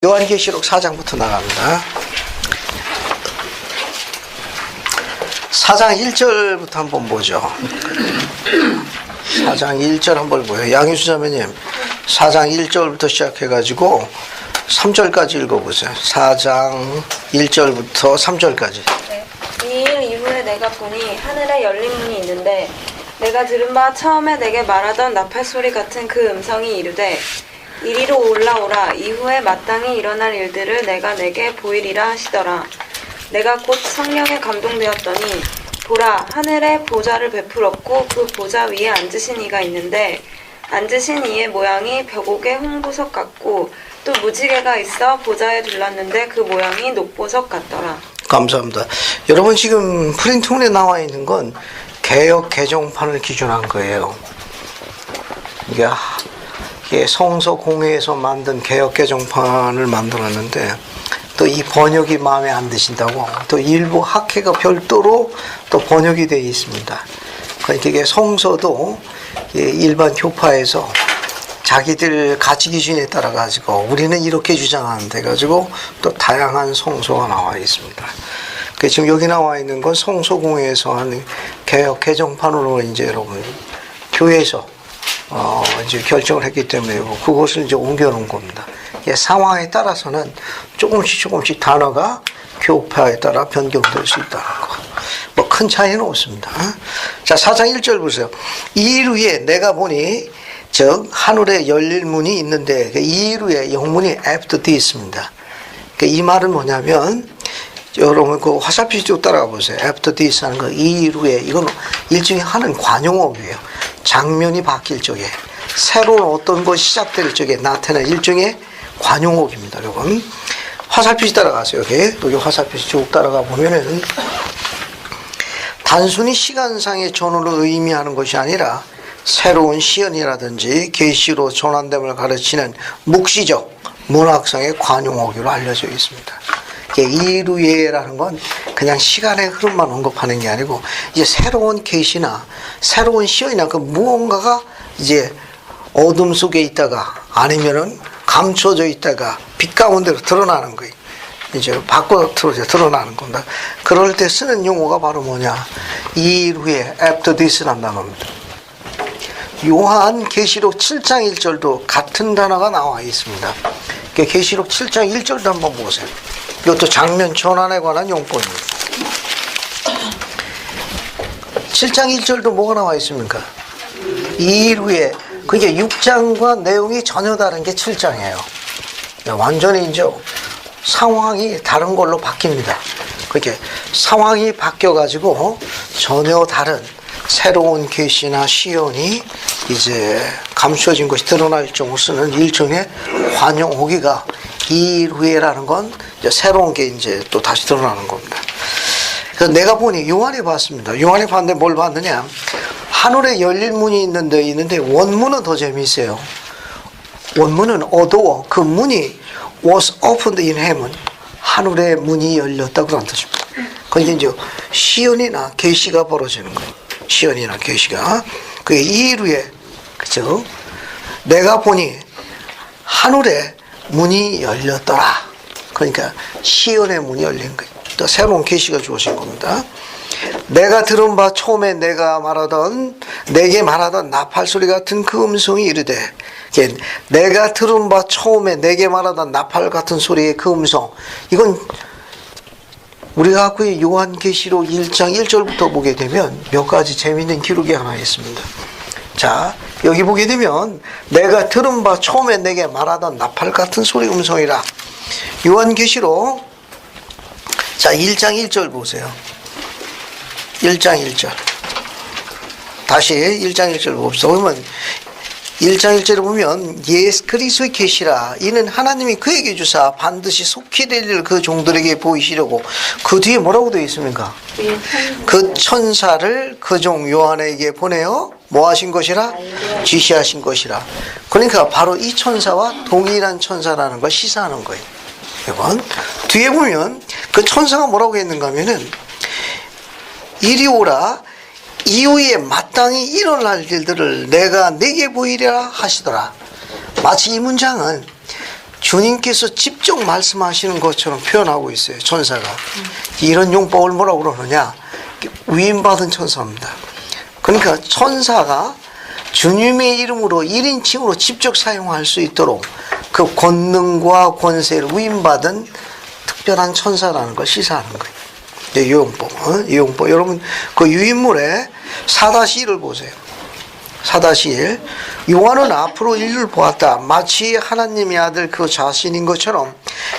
요한계시록 4장부터 나갑니다. 4장 1절부터 한번 보죠. 4장 1절 한번 보여요. 양희수 자매님 4장 1절부터 시작해가지고 3절까지 읽어보세요. 4장 1절부터 3절까지. 네. 이 일 이후에 내가 보니 하늘에 열린 문이 있는데 내가 들은 바 처음에 내게 말하던 나팔 소리 같은 그 음성이 이르되 이리로 올라오라. 이후에 마땅히 일어날 일들을 내가 내게 보이리라 하시더라. 내가 곧 성령에 감동되었더니 보라, 하늘에 보좌를 베풀었고 그 보좌 위에 앉으신 이가 있는데 앉으신 이의 모양이 벽옥의 홍보석 같고 또 무지개가 있어 보좌에 둘렀는데 그 모양이 녹보석 같더라. 감사합니다. 여러분 지금 프린트문에 나와 있는 건 개역 개정판을 기준한 거예요. 이게 성서공회에서 만든 개역 개정판을 만들었는데 또 이 번역이 마음에 안 드신다고 또 일부 학회가 별도로 또 번역이 되어 있습니다. 그러니까 이게 성서도 일반 교파에서 자기들 가치 기준에 따라 가지고 우리는 이렇게 주장하는데 가지고 또 다양한 성서가 나와 있습니다. 지금 여기 나와 있는 건 성서공회에서 하는 개역 개정판으로 이제 여러분 교회에서 이제 결정을 했기 때문에 그것을 이제 옮겨놓은 겁니다. 상황에 따라서는 조금씩 단어가 교파에 따라 변경될 수 있다는 거. 뭐 큰 차이는 없습니다. 자, 4장 1절 보세요. 이 일 후에 내가 보니 즉 하늘에 열릴 문이 있는데 이 일 후에 영문이 after this입니다. 이 말은 뭐냐면 여러분 그 화살표 쭉 따라가 보세요. after this 하는 거 이 일 후에 이건 일종의 하는 관용어이에요. 장면이 바뀔 적에 새로운 어떤 것이 시작될 적에 나타나는 일종의 관용어입니다. 여러분 화살표시 따라가세요. 여기 화살표시 쭉 따라가 보면은 단순히 시간상의 전후를 의미하는 것이 아니라 새로운 시연이라든지 계시로 전환됨을 가르치는 묵시적 문학상의 관용어기로 알려져 있습니다. 이루예라는 건 그냥 시간의 흐름만 언급하는 게 아니고 이제 새로운 계시나 새로운 시연이나 그 무언가가 이제 어둠 속에 있다가 아니면은 감춰져 있다가 빛 가운데로 드러나는 거예요. 이제 밖으로 드러나는 겁니다. 그럴 때 쓰는 용어가 바로 뭐냐? 이 일 후에 after this라는 단어입니다. 요한 계시록 7장 1절도 같은 단어가 나와 있습니다. 계시록 7장 1절도 한번 보세요. 이것도 장면 전환에 관한 용법입니다. 7장 1절도 뭐가 나와 있습니까? 이 일 후에 그게 6장과 내용이 전혀 다른 게 7장이에요. 완전히 이제 상황이 다른 걸로 바뀝니다. 그게 상황이 바뀌어가지고 전혀 다른 새로운 계시나 시연이 이제 감춰진 것이 드러날 정도로 쓰는 일종의 관용어기가 이 일 후에라는 건 이제 새로운 게 이제 또 다시 드러나는 겁니다. 그래서 내가 보니 요한이 봤습니다. 요한이 봤는데 뭘 봤느냐? 하늘에 열린 문이 있는데 원문은 더 재미있어요. 원문은 어두워 그 문이 was opened in heaven. 하늘의 문이 열렸다고 그런 뜻입니다. 그게 이제 시연이나 계시가 벌어지는 거예요. 시연이나 계시가. 그게 이 일 후에 그죠? 내가 보니 하늘에 문이 열렸더라. 그러니까 시연의 문이 열린 거예요. 또 새로운 계시가 주어진 겁니다. 내가 들은 바 처음에 내게 말하던 나팔 소리 같은 그 음성이 이르되 내가 들은 바 처음에 내게 말하던 나팔 같은 소리의 그 음성 이건 우리가 갖고 있는 요한계시록 1장 1절부터 보게 되면 몇 가지 재미있는 기록이 하나 있습니다. 자, 여기 보게 되면 내가 들은 바 처음에 내게 말하던 나팔 같은 소리 음성이라. 요한계시록 자 1장 1절 보세요. 1장 1절 다시 1장 1절 봅시다. 그러면 1장 1절에 보면 예수 그리스도의 계시라 이는 하나님이 그에게 주사 반드시 속히 될 일 그 종들에게 보이시려고 그 뒤에 뭐라고 되어 있습니까? 그 천사를 그 종 요한에게 보내어 뭐 하신 것이라? 지시하신 것이라. 그러니까 바로 이 천사와 동일한 천사라는 걸 시사하는 거예요. 이번 뒤에 보면 그 천사가 뭐라고 했는가 하면은 이리 오라 이후에 마땅히 일어날 일들을 내가 내게 보이리라 하시더라. 마치 이 문장은 주님께서 직접 말씀하시는 것처럼 표현하고 있어요. 천사가. 이런 용법을 뭐라고 그러느냐? 위임받은 천사입니다. 그러니까 천사가 주님의 이름으로 1인칭으로 직접 사용할 수 있도록 그 권능과 권세를 위임받은 특별한 천사라는 걸 시사하는 거예요. 유용법. 유용법. 여러분, 그 유인물에 4-1을 보세요. 4-1. 요한은 앞으로 인류를 보았다. 마치 하나님의 아들 그 자신인 것처럼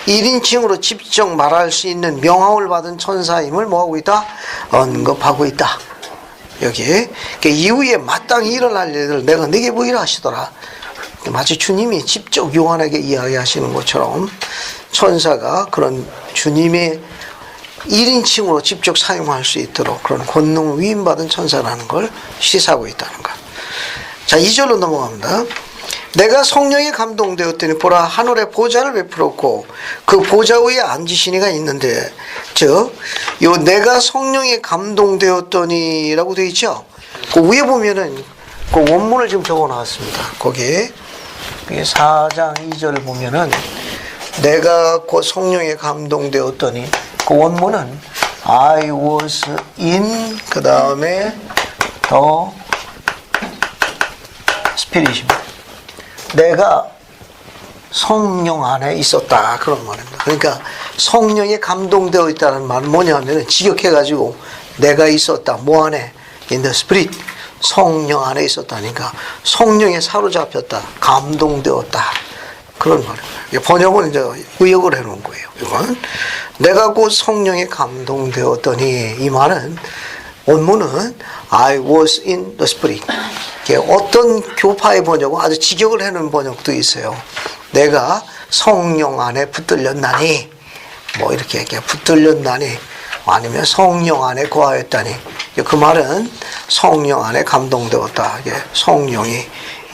1인칭으로 직접 말할 수 있는 명함을 받은 천사임을 뭐하고 있다? 언급하고 있다. 여기. 그러니까 이후에 마땅히 일어날 일을 내가 네게 보이라 하시더라. 마치 주님이 직접 요한에게 이야기하시는 것처럼 천사가 그런 주님의 1인칭으로 직접 사용할 수 있도록 그런 권능을 위임받은 천사라는 걸 시사하고 있다는 것. 자, 2절로 넘어갑니다. 내가 성령에 감동되었더니 보라 하늘에 보좌를 베풀었고 그 보좌 위에 앉으시니가 있는데, 즉 요 내가 성령에 감동되었더니 라고 되어 있죠. 그 위에 보면은 그 원문을 지금 적어 놨습니다. 거기에 4장 2절을 보면은 내가 곧 성령에 감동되었더니 그 원문은 I was in 그 다음에 the Spirit입니다. 내가 성령 안에 있었다, 그런 말입니다. 그러니까 성령에 감동되어 있다는 말은 뭐냐면 직역해가지고 내가 있었다, 뭐 안에? in the Spirit, 성령 안에 있었다니까 성령에 사로잡혔다, 감동되었다, 그런 말입니다. 번역은 이제 의역을 해놓은 거예요. 이건 내가 곧 성령에 감동되었더니, 이 말은 원문은 I was in the Spirit. 어떤 교파의 번역은 아주 직역을 해놓은 번역도 있어요. 내가 성령 안에 붙들렸나니, 뭐 이렇게 붙들렸나니, 아니면 성령 안에 거하였다니. 그 말은 성령 안에 감동되었다, 성령이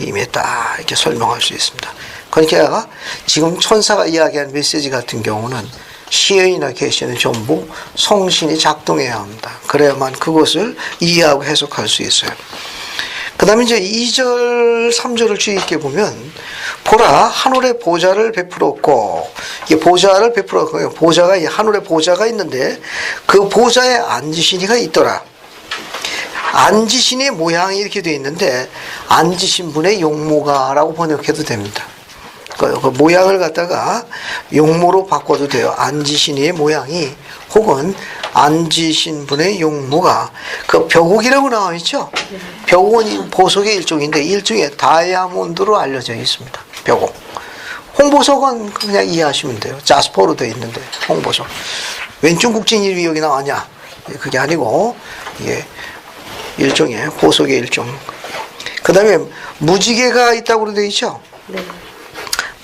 임했다, 이렇게 설명할 수 있습니다. 그러니까 지금 천사가 이야기한 메시지 같은 경우는 시에이나 계시는 전부 성신이 작동해야 합니다. 그래야만 그것을 이해하고 해석할 수 있어요. 그 다음에 이제 2절, 3절을 주의 있게 보면, 보라, 하늘에 보좌를 베풀었고, 이 보좌를 베풀었고, 보좌가, 하늘에 보좌가 있는데, 그 보좌에 앉으시니가 있더라. 앉으시니 모양이 이렇게 되어 있는데, 앉으신 분의 용모가라고 번역해도 됩니다. 그 모양을 갖다가 용모로 바꿔도 돼요. 앉으시니의 모양이, 혹은 앉으신 분의 용모가, 그 벽옥이라고 나와 있죠? 벽옥은 보석의 일종인데 일종의 다이아몬드로 알려져 있습니다. 벽옥. 홍보석은 그냥 이해하시면 돼요. 자스퍼로 되어 있는데 홍보석. 왼쪽 국진이 여기 나왔냐? 그게 아니고 이게 일종의 보석의 일종. 그 다음에 무지개가 있다고 되어 있죠? 네.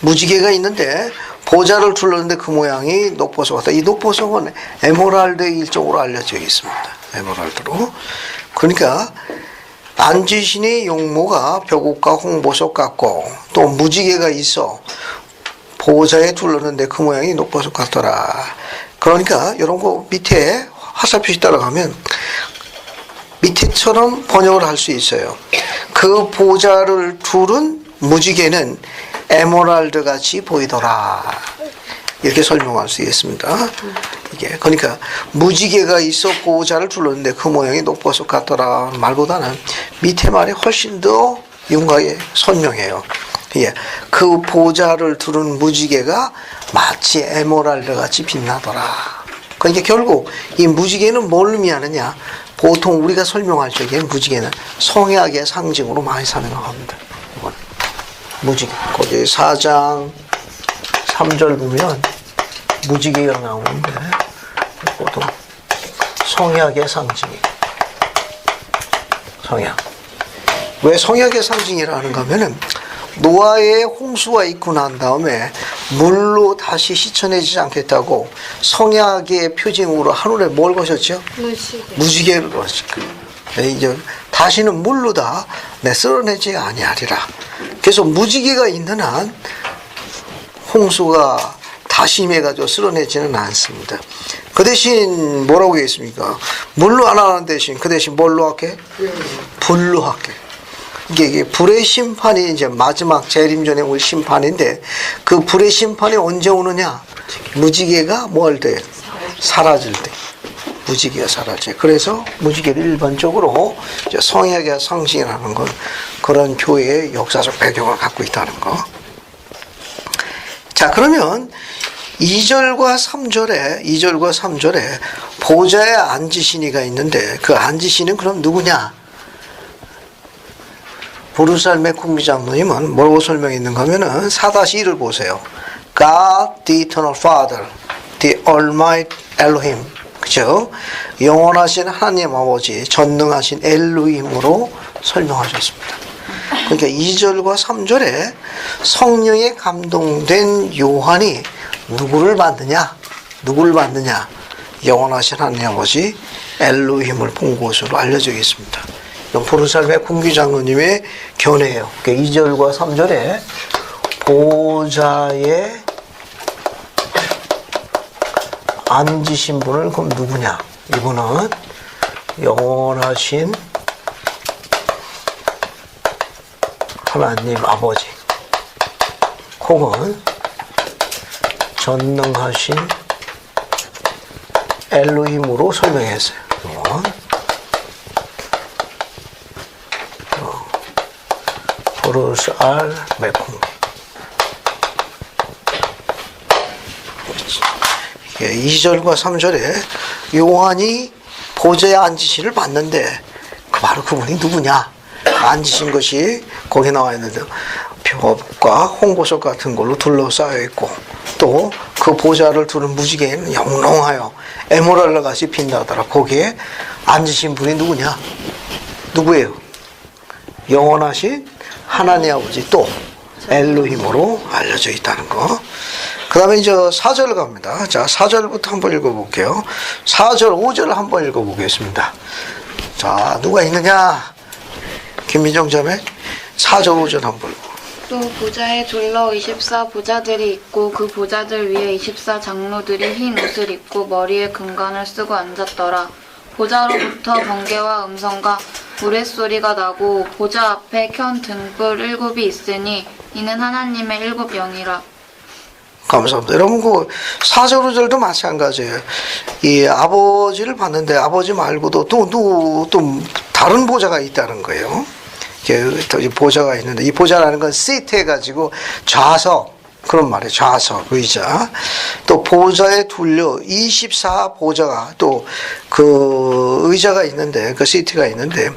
무지개가 있는데 보좌를 둘렀는데 그 모양이 녹보석 같다. 이 녹보석은 에메랄드의 일종으로 알려져 있습니다. 에메랄드로. 그러니까 앉으시니 용모가 벽옥과 홍보석 같고, 또 무지개가 있어 보좌에 둘렀는데 그 모양이 녹보석 같더라. 그러니까 이런 거 밑에 화살표시 따라가면 밑에처럼 번역을 할 수 있어요. 그 보좌를 둘은 무지개는 에메랄드 같이 보이더라, 이렇게 설명할 수 있습니다. 이게 그러니까 무지개가 있어 보좌를 둘렀는데 그 모양이 녹보석 같더라 말보다는 밑에 말이 훨씬 더 윤곽에 선명해요. 예, 그 보좌를 두른 무지개가 마치 에메랄드 같이 빛나더라. 그러니까 결국 이 무지개는 뭘 의미하느냐? 보통 우리가 설명할 적에 무지개는 성약의 상징으로 많이 설명합니다. 무지개. 거기 4장 3절 보면 무지개가 나오는데 보통 성약의 상징이. 성약. 왜 성약의 상징이라 하는가 하면은 노아의 홍수가 있고 난 다음에 물로 다시 씻어내지 않겠다고 성약의 표징으로 하늘에 뭘 거셨죠? 무지개를 거셨죠. 이제 다시는 물로 다 쓸어내지 아니하리라. 그래서 무지개가 있는 한 홍수가 다시 임해가지고 쓸어내지는 않습니다. 그 대신 뭐라고 했습니까? 물로 안 하는 대신 그 대신 뭘로 할게? 불로 할게. 이게 불의 심판이 이제 마지막 재림전에 올 심판인데 그 불의 심판이 언제 오느냐? 무지개가 뭐 할 때? 사라질 때. 무지개가 사라져. 그래서 무지개를 일반적으로 이제 성약의 상징이라는 건 그런 교회의 역사적 배경을 갖고 있다는 거. 자, 그러면 2절과 3절에 보좌에 앉으시니가 있는데 그 앉으시는 그럼 누구냐? 부르살의 국미장로님은 뭐라고 설명했는가 하면은 4-2를 보세요. God, the eternal Father, the Almighty Elohim. 그죠? 영원하신 하나님 아버지, 전능하신 엘로힘으로 설명하셨습니다. 그러니까 2절과 3절에 성령에 감동된 요한이 누구를 받느냐? 영원하신 하나님 아버지 엘로힘을 본 것으로 알려져 있습니다. 이건 부르살의 군기장로님의 견해예요. 그러니까 2절과 3절에 보좌에 앉으신 분을 그럼 누구냐? 이분은 영원하신 하나님 아버지 혹은 전능하신 엘로힘으로 설명했어요. 부르살 메콩 2절과 3절에 요한이 보좌에 앉으시를 봤는데 바로 그분이 누구냐? 앉으신 것이 거기 나와 있는데 벽과 홍보석 같은 걸로 둘러싸여 있고 또 그 보좌를 두른 무지개는 영롱하여 에메랄드 같이 빛나더라. 거기에 앉으신 분이 누구냐? 누구예요? 영원하신 하나님 아버지 또 엘로힘으로 알려져 있다는 거. 그 다음에 이제 4절 갑니다. 자, 4절부터 한번 읽어볼게요. 4절, 5절 한번 읽어보겠습니다. 자, 누가 있느냐? 김민정 자매 4절, 5절 한번 읽어. 또 보좌에 둘러 24 보좌들이 있고 그 보좌들 위에 24 장로들이 흰 옷을 입고 머리에 금관을 쓰고 앉았더라. 보좌로부터 번개와 음성과 우레소리가 나고 보좌 앞에 켠 등불 7이 있으니 이는 하나님의 7 영이라. 감사합니다. 여러분, 그 4절, 5절도 마찬가지예요. 이 아버지를 봤는데 아버지 말고도 또 다른 보좌가 있다는 거예요. 이렇게 보좌가 있는데 이 보좌라는 건 시트 해가지고 좌석, 그런 말이에요. 좌석, 의자. 또 보좌에 둘려 24 보좌가 또 그 의자가 있는데 그 시트가 있는데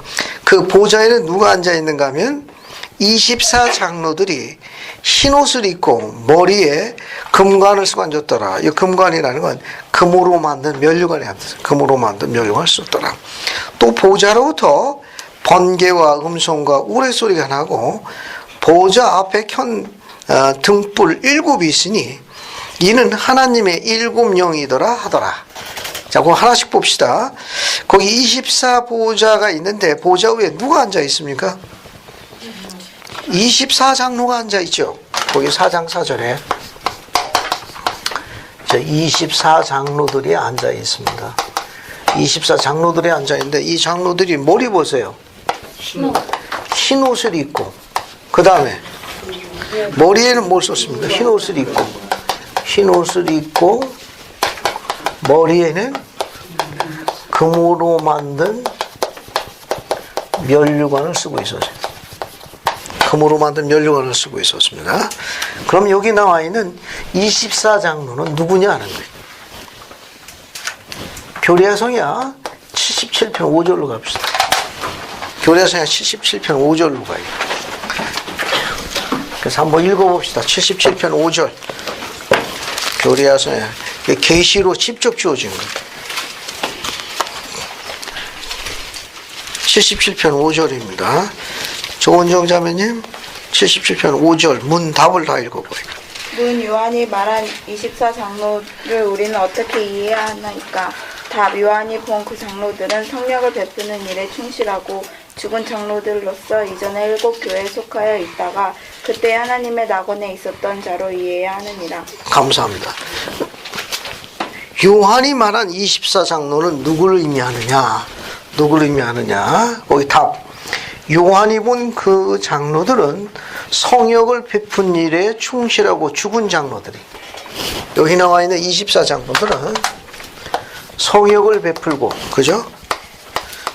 그 보좌에는 누가 앉아 있는가 하면 24 장로들이 흰 옷을 입고 머리에 금관을 쓰고 앉았더라. 이 금관이라는 건 금으로 만든 면류관이 앉았어요. 금으로 만든 면류관을 썼더라. 또 보좌로부터 번개와 음성과 우레소리가 나고 보좌 앞에 켠 등불 7이 있으니 이는 하나님의 7 영이더라 하더라. 자, 그럼 하나씩 봅시다. 거기 24 보좌가 있는데 보좌 위에 누가 앉아 있습니까? 24 장로가 앉아 있죠. 거기 4장 4절에 24 장로들이 앉아 있습니다. 24 장로들이 앉아 있는데 이 장로들이 머리 보세요. 흰 옷을 입고 그 다음에 머리에는 뭘 썼습니까? 흰 옷을 입고 머리에는 금으로 만든 면류관을 쓰고 있었어요. 금으로 만든 면류관을 쓰고 있었습니다. 그럼 여기 나와 있는 24 장로는 누구냐 하는 거예요. 교리야성이야 77편 5절로 갑시다. 교리야성이야 77편 5절로 가요. 그래서 한번 읽어봅시다. 77편 5절. 교리야성이야 계시로 직접 주어진 거예요. 77편 5절입니다. 조은정 자매님 77편 5절 문답을 다 읽어보세요. 문 요한이 말한 24 장로를 우리는 어떻게 이해해야 하나이까? 답 요한이 본 그 장로들은 성령을 베푸는 일에 충실하고 죽은 장로들로서 이전에 7 교회에 속하여 있다가 그때 하나님의 낙원에 있었던 자로 이해해야 하느니라. 감사합니다. 요한이 말한 24 장로는 누구를 의미하느냐? 거기 답. 요한이 본 그 장로들은 성역을 베푼 일에 충실하고 죽은 장로들이, 여기 나와 있는 24장로들은 성역을 베풀고, 그죠?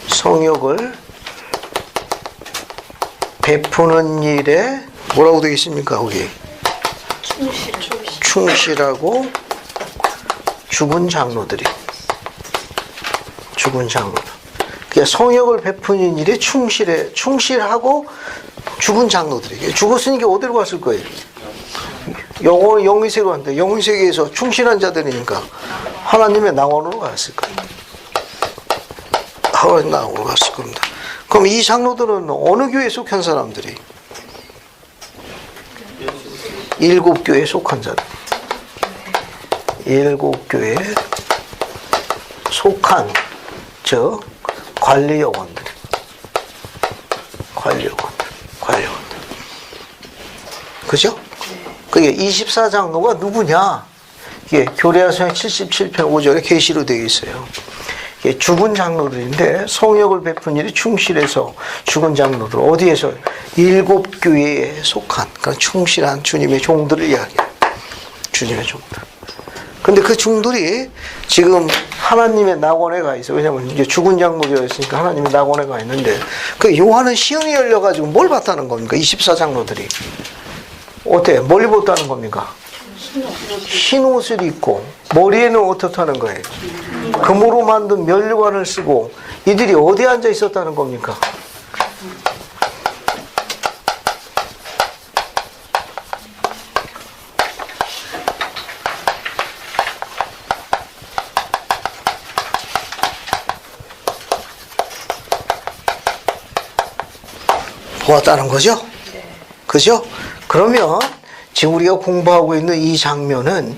성역을 베푸는 일에 뭐라고 되겠습니까? 거기 충실하고 죽은 장로들이, 죽은 장로들. 그러니까 성역을 베푸는 일에 충실하고 죽은 장로들이. 죽었으니까 어디로 갔을 거예요? 영의 세계로 갔는데, 영의 세계에서 충실한 자들이니까 하나님의 낙원으로 갔을 거예요. 하나님의 낙원으로 갔을 겁니다. 그럼 이 장로들은 어느 교회에 속한 사람들이? 7교회에 속한 자들. 7교회에 속한 관리요원들. 그죠? 그게 24장로가 누구냐? 이게 교례하성 77편 5절에 계시로 되어 있어요. 이게 죽은 장로들인데 성역을 베푼 일이 충실해서 죽은 장로들, 어디에서? 7교회에 속한, 그러니까 충실한 주님의 종들을 이야기해요. 주님의 종들. 근데 그 종들이 지금 하나님의 낙원에 가 있어요. 왜냐면 이제 죽은 장로였으니까 하나님의 낙원에 가 있는데, 그 요한은 시험이 열려가지고 뭘 봤다는 겁니까? 24장로들이. 어때? 멀리 봤다는 겁니까? 흰 옷을 입고, 머리에는 어떻다는 거예요? 금으로 만든 면류관을 쓰고, 이들이 어디에 앉아 있었다는 겁니까? 보았다는 거죠? 그죠? 그러면 지금 우리가 공부하고 있는 이 장면은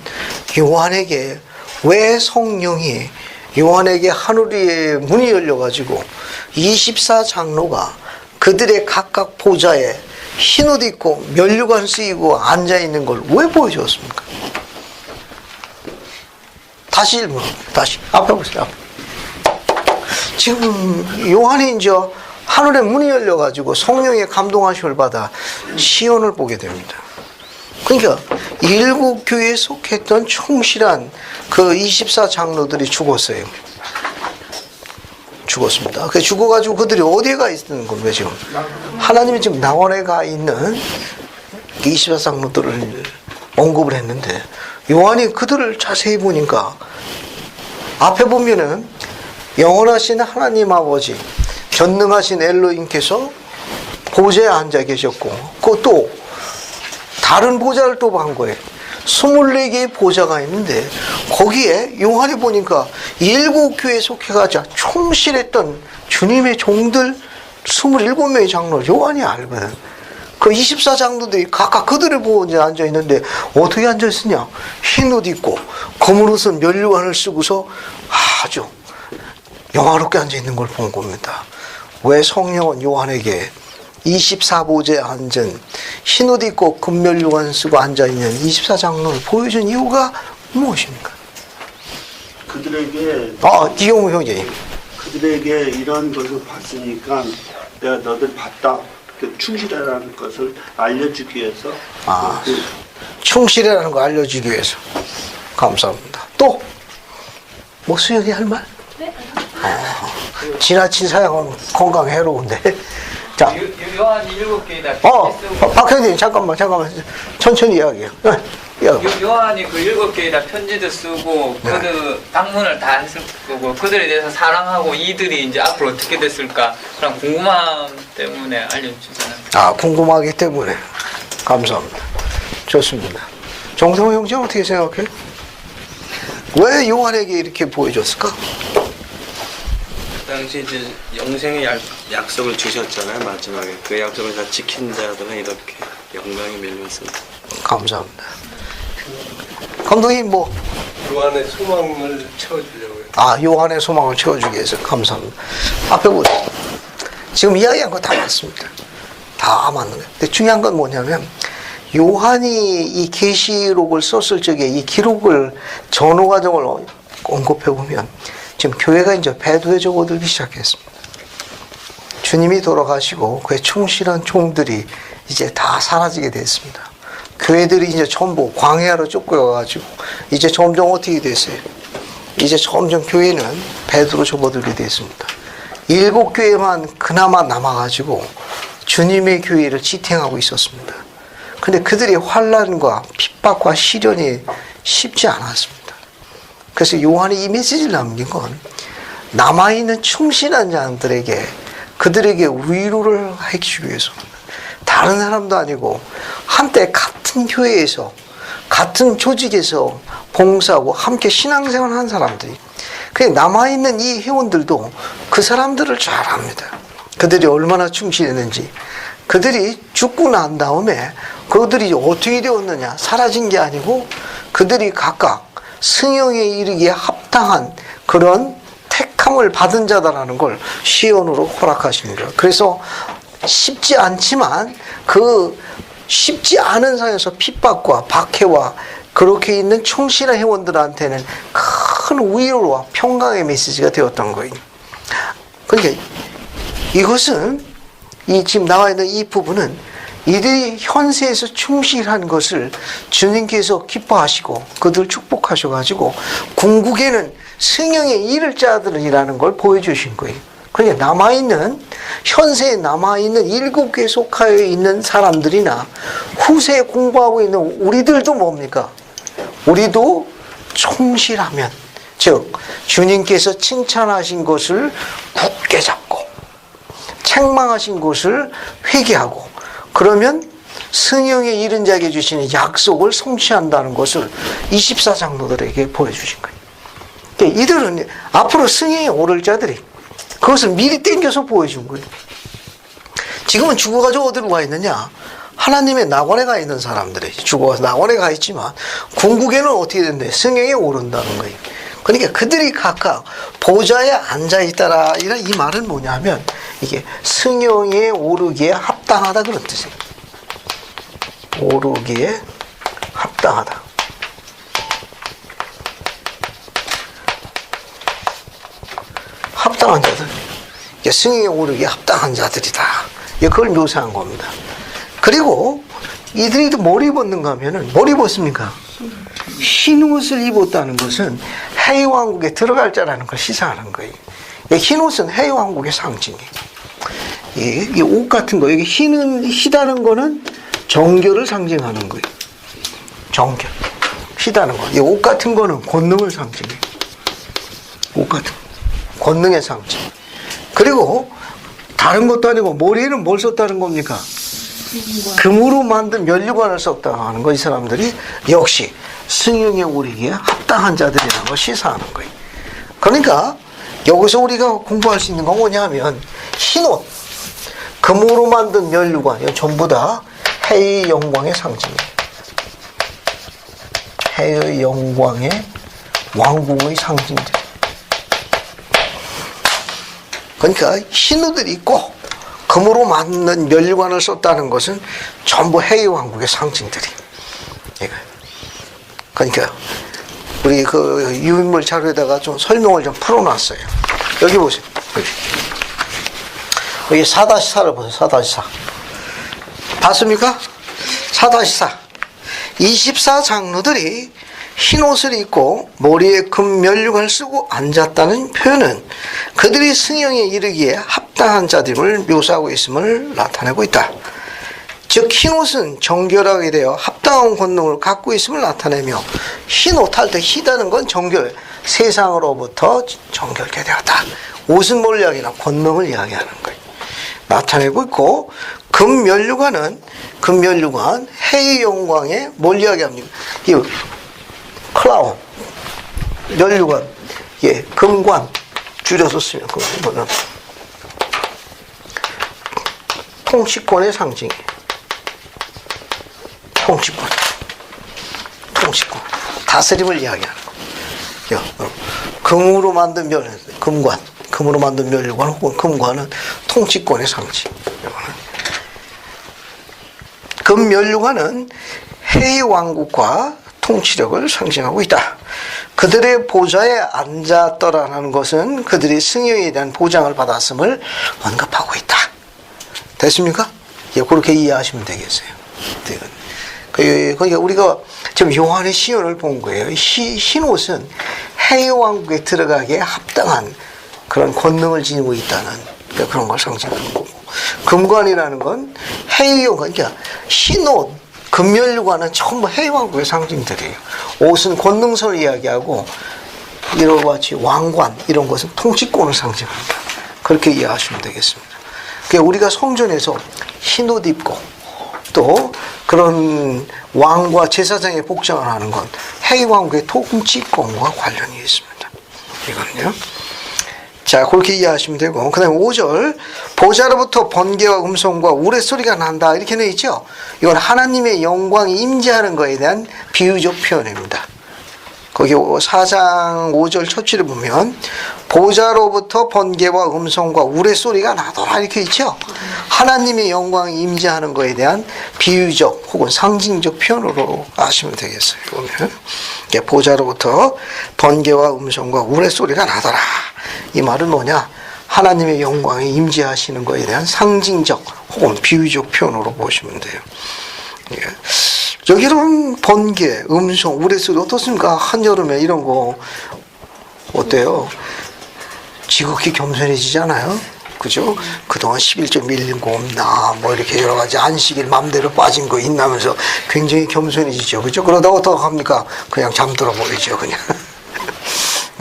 요한에게 왜 성령이 요한에게 하늘의 문이 열려가지고 24장로가 그들의 각각 보좌에 흰옷 입고 면류관 쓰이고 앉아있는 걸 왜 보여주었습니까? 다시 읽어. 다시 앞에 보세요. 지금 요한이 이제 하늘의 문이 열려가지고 성령의 감동하심을 받아 시온을 보게 됩니다. 그러니까 7교회에 속했던 충실한 그 24장로들이 죽었어요. 죽었습니다. 그 죽어가지고 그들이 어디에 가 있는 겁니까 지금? 하나님이 지금 낙원에 가 있는 24장로들을 언급을 했는데, 요한이 그들을 자세히 보니까 앞에 보면은 영원하신 하나님 아버지, 전능하신 엘로힘께서 보좌에 앉아 계셨고, 그것도 다른 보좌를 또 본 거예요. 24개의 보좌가 있는데, 거기에 요한이 보니까 7교회에 속해가지고 충실했던 주님의 종들 27명의 장로, 요한이 알거든. 그 24장로들이 각각 그들을 보고 이제 앉아 있는데, 어떻게 앉아 있으냐? 흰 옷 입고 검은 옷은 면류관을 쓰고서 아주 영화롭게 앉아 있는 걸 본 겁니다. 왜 성령은 요한에게 24보좌에 앉은 흰옷 입고 금면류관 쓰고 앉아있는 24장로를 보여준 이유가 무엇입니까? 그들에게 기용우 형제님. 그들에게 이런 것을 봤으니까 내가 너들 봤다, 그 충실하라는 것을 알려주기 위해서. 충실이라는 거 알려주기 위해서. 감사합니다. 또 뭐 수영이 할 말? 네. 지나친 사양은 건강 해로운데. 자, 요한 7개에 다 박 형님 잠깐만 천천히 이야기해요. 요한이 그 7개에 다 편지도 쓰고 그들 방문을 다 했을 거고, 그들에 대해서 사랑하고 이들이 이제 앞으로 어떻게 됐을까 그런 궁금함 때문에 알려주잖아요. 궁금하기 때문에. 감사합니다. 좋습니다. 정성호 형제 어떻게 생각해? 왜 요한에게 이렇게 보여줬을까? 당시 이제 영생의 약속을 주셨잖아요. 마지막에 그 약속을 다 지킨 자들은 이렇게 영광이 밀렸습니다. 감사합니다. 감독님 요한의 소망을 채워주려고요. 요한의 소망을 채워주기 위해서. 감사합니다. 앞에 보세요. 지금 이야기한 거 다 맞습니다. 다 맞는 거예요. 근데 중요한 건 뭐냐면, 요한이 이 계시록을 썼을 적에 이 기록을 전후 과정을 언급해 보면 지금 교회가 이제 배도에 접어들기 시작했습니다. 주님이 돌아가시고 그의 충실한 종들이 이제 다 사라지게 됐습니다. 교회들이 이제 전부 광야로 쫓겨가가지고 이제 점점 어떻게 됐어요? 이제 점점 교회는 배도로 접어들게 됐습니다. 7교회만 그나마 남아가지고 주님의 교회를 지탱하고 있었습니다. 근데 그들의 환난과 핍박과 시련이 쉽지 않았습니다. 그래서 요한이 이 메시지를 남긴 건 남아있는 충실한 자들에게 그들에게 위로를 해주기 위해서입니다. 다른 사람도 아니고 한때 같은 교회에서 같은 조직에서 봉사하고 함께 신앙생활을 한 사람들이, 남아있는 이 회원들도 그 사람들을 잘 압니다. 그들이 얼마나 충실했는지. 그들이 죽고 난 다음에 그들이 어떻게 되었느냐, 사라진 게 아니고 그들이 각각 승형에 이르기에 합당한 그런 택함을 받은 자다라는 걸 시온으로 허락하십니다. 그래서 쉽지 않지만 그 쉽지 않은 상에서 핍박과 박해와 그렇게 있는 충실한 회원들한테는 큰 위로와 평강의 메시지가 되었던 거예요. 그러니까 이것은 이 지금 나와 있는 이 부분은 이들이 현세에서 충실한 것을 주님께서 기뻐하시고 그들을 축복하셔가지고 궁극에는 승형에 이를 자들이라는 걸 보여주신 거예요. 그러니까 남아있는 현세에 남아있는 7교에 속하여 있는 사람들이나 후세에 공부하고 있는 우리들도 뭡니까? 우리도 충실하면, 즉 주님께서 칭찬하신 것을 굳게 잡고 책망하신 것을 회개하고 그러면 승형에 이른 자에게 주시는 약속을 성취한다는 것을 24장로들에게 보여주신 거예요. 그러니까 이들은 앞으로 승형에 오를 자들이 그것을 미리 땡겨서 보여준 거예요. 지금은 죽어가지고 어디로 가 있느냐? 하나님의 낙원에 가 있는 사람들이 죽어서 낙원에 가 있지만 궁극에는 어떻게 된대? 승형에 오른다는 거예요. 그러니까 그들이 각각 보좌에 앉아 있다라. 이 말은 뭐냐면 이게 승형에 오르기에 합당하다 그런 뜻이에요. 오르기에 합당하다. 합당한 자들. 승형에 오르기에 합당한 자들이다. 그걸 묘사한 겁니다. 그리고 이들이 뭘 입었는가 하면은 뭘 입었습니까? 흰 옷을 입었다는 것은 해외왕국에 들어갈 자라는 걸 시사하는 거예요. 흰 옷은 해외왕국의 상징이에요. 이 옷 같은 거, 여기 희다는 거는 정결을 상징하는 거예요. 정결. 희다는 거. 이 옷 같은 거는 권능을 상징해요. 옷 같은 거. 권능의 상징. 그리고 다른 것도 아니고 머리에는 뭘 썼다는 겁니까? 금으로 만든 면류관을 썼다고 하는 거. 이 사람들이 역시 승형에 오르기에 합당한 자들이라는 걸 시사하는 거예요. 그러니까 여기서 우리가 공부할 수 있는 건 뭐냐면 흰옷, 금으로 만든 면류관, 이건 전부 다 해의 영광의 상징이에요. 해의 영광의 왕궁의 상징들. 그러니까 흰옷을 입고 금으로 만든 면류관을 썼다는 것은 전부 해의 왕국의 상징들이. 그러니까 우리 그 유인물 자료에다가 좀 설명을 좀 풀어놨어요. 여기 보세요. 여기 4-4를 보세요. 4-4. 봤습니까? 4-4. 24장로들이 흰 옷을 입고 머리에 금 면류관을 쓰고 앉았다는 표현은 그들이 승형에 이르기에 합당한 자들임을 묘사하고 있음을 나타내고 있다. 즉 흰 옷은 정결하게 되어 합당한 권능을 갖고 있음을 나타내며 흰 옷 할 때 희다는 건 정결, 세상으로부터 정결케 되었다. 옷은 뭘 이야기하나? 권능을 이야기하는 거예요. 나타내고 있고 금 면류관은 해의 영광에 뭘 이야기합니까? 이 클라운, 면류관, 금관 줄여서 쓰면 그거는 통치권의 상징이에요. 통치권, 다스림을 이야기하는 거. 금으로 만든 금으로 만든 면류관 혹은 금관은 통치권의 상징. 금 면류관은 해의 왕국과 통치력을 상징하고 있다. 그들의 보좌에 앉았더라는 것은 그들이 승형에 대한 보장을 받았음을 언급하고 있다. 됐습니까? 예, 그렇게 이해하시면 되겠어요. 그러니까 우리가 지금 요한의 시연을 본 거예요. 흰 옷은 해왕국에 들어가기에 합당한 그런 권능을 지니고 있다는 그런 걸 상징하는 거고, 금관이라는 건 해외용, 그러니까 흰 옷, 금멸류관은 전부 해왕국의 상징들이에요. 옷은 권능선을 이야기하고 이런 같이 왕관 이런 것은 통치권을 상징합니다. 그렇게 이해하시면 되겠습니다. 그러니까 우리가 성전에서 흰 옷 입고 또 그런 왕과 제사장의 복장을 하는 건 해왕국의 통치권과 관련이 있습니다. 이거는요. 자, 그렇게 이해하시면 되고, 그 다음에 5절, 보좌로부터 번개와 음성과 우레소리가 난다, 이렇게 되어 있죠. 이건 하나님의 영광이 임재하는 것에 대한 비유적 표현입니다. 거기 4장 5절 첫 줄에 보면 보좌로부터 번개와 음성과 우레소리가 나더라, 이렇게 있죠. 하나님의 영광이 임재하는 것에 대한 비유적 혹은 상징적 표현으로 아시면 되겠어요. 보면 보좌로부터 번개와 음성과 우레소리가 나더라. 이 말은 뭐냐? 하나님의 영광이 임재하시는 것에 대한 상징적 혹은 비유적 표현으로 보시면 돼요. 여기는 번개, 음성, 우레소리 어떻습니까? 한여름에 이런 거 어때요? 지극히 겸손해지잖아요. 그죠? 그동안 11조 밀린 거 없나, 뭐 이렇게 여러 가지 안식일 맘대로 빠진 거 있나면서 굉장히 겸손해지죠. 그죠? 그러다가 어떡합니까? 그냥 잠들어 버리죠, 그냥.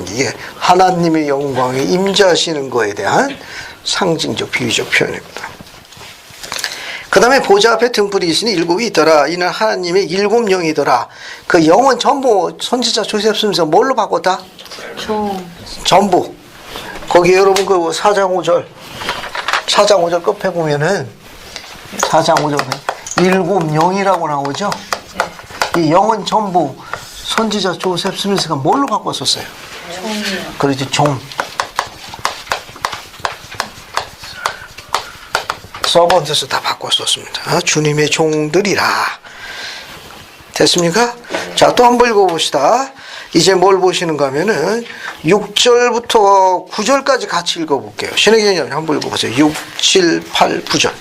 이게 하나님의 영광이 임재하시는 거에 대한 상징적 비유적 표현입니다. 그 다음에 보좌 앞에 등불이 있으니 7이 있더라. 이는 하나님의 7영이더라. 그 영은 전부 선지자 조셉 쓰면서 뭘로 바꿨다? 전부. 거기 여러분 그 4장 5절 끝에 보면은 4장 5절에 7영이라고 나오죠. 이 영은 전부 선지자 조셉 스미스가 뭘로 바꿨었어요? 그렇지, 종. 서번트에서 다 바꿨었습니다. 주님의 종들이라. 됐습니까? 자, 또 한번 읽어봅시다. 이제 뭘 보시는가 하면은 6절부터 9절까지 같이 읽어볼게요. 신의 개념 한번 읽어보세요. 6, 7, 8, 9절.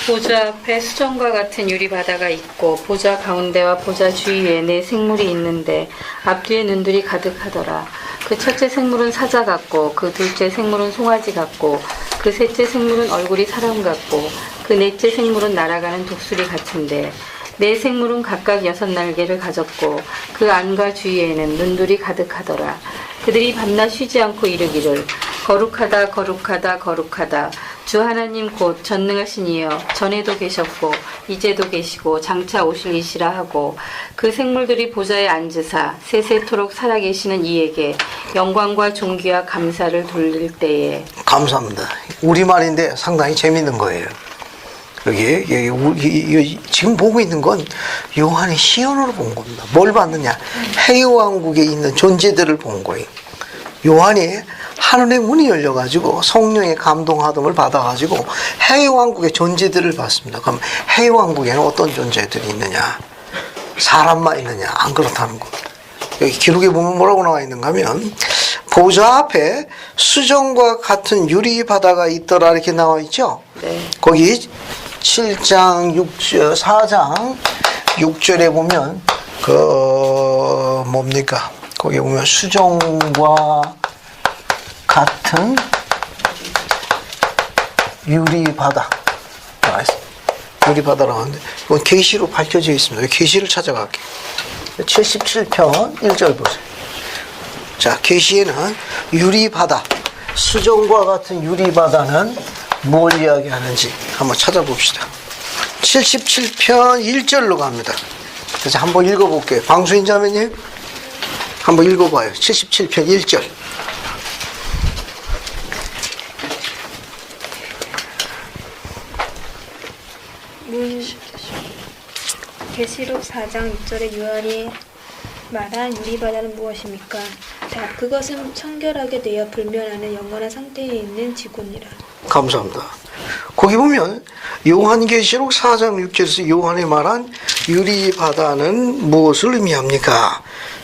보좌 앞에 수정과 같은 유리바다가 있고 보좌 가운데와 보좌 주위에 네 생물이 있는데 앞뒤에 눈들이 가득하더라. 그 첫째 생물은 사자 같고 그 둘째 생물은 송아지 같고 그 셋째 생물은 얼굴이 사람 같고 그 넷째 생물은 날아가는 독수리 같은데 네 생물은 각각 6날개를 가졌고 그 안과 주위에는 눈들이 가득하더라. 그들이 밤낮 쉬지 않고 이르기를 거룩하다 거룩하다 거룩하다 주 하나님 곧 전능하신 이여 전에도 계셨고 이제도 계시고 장차 오실 이시라 하고 그 생물들이 보좌에 앉으사 세세토록 살아계시는 이에게 영광과 존귀와 감사를 돌릴 때에. 감사합니다. 우리말인데 상당히 재밌는 거예요. 여기 지금 보고 있는 건 요한의 시연으로 본 겁니다. 뭘 봤느냐? 해왕국에 있는 존재들을 본 거예요. 요한이 하늘의 문이 열려가지고 성령의 감동하음을 받아가지고 해왕국의 존재들을 봤습니다. 그럼 해왕국에는 어떤 존재들이 있느냐? 사람만 있느냐? 안 그렇다는 겁니다. 여기 기록에 보면 뭐라고 나와 있는가 하면 보좌 앞에 수정과 같은 유리 바다가 있더라 이렇게 나와 있죠. 네. 거기 4장 6절에 보면 뭡니까? 거기 보면 수정과 같은 유리 바다. 유리 바다라고 하는데 이건 계시로 밝혀져 있습니다. 계시를 찾아갈게요. 77편 1절 보세요. 자, 계시에는 유리바다, 수정과 같은 유리바다는 뭘 이야기하는지 한번 찾아봅시다. 77편 1절로 갑니다. 그래서 한번 읽어볼게요. 방수인 자매님 한번 읽어봐요. 77편 1절. 계시록 4장 6절에 요한이 말한 유리바다는 무엇입니까? 자, 그것은 청결하게 되어 불멸하는 영원한 상태에 있는 지구니라. 감사합니다. 거기 보면 요한계시록 4장 6절에서 요한이 말한 유리바다는 무엇을 의미합니까?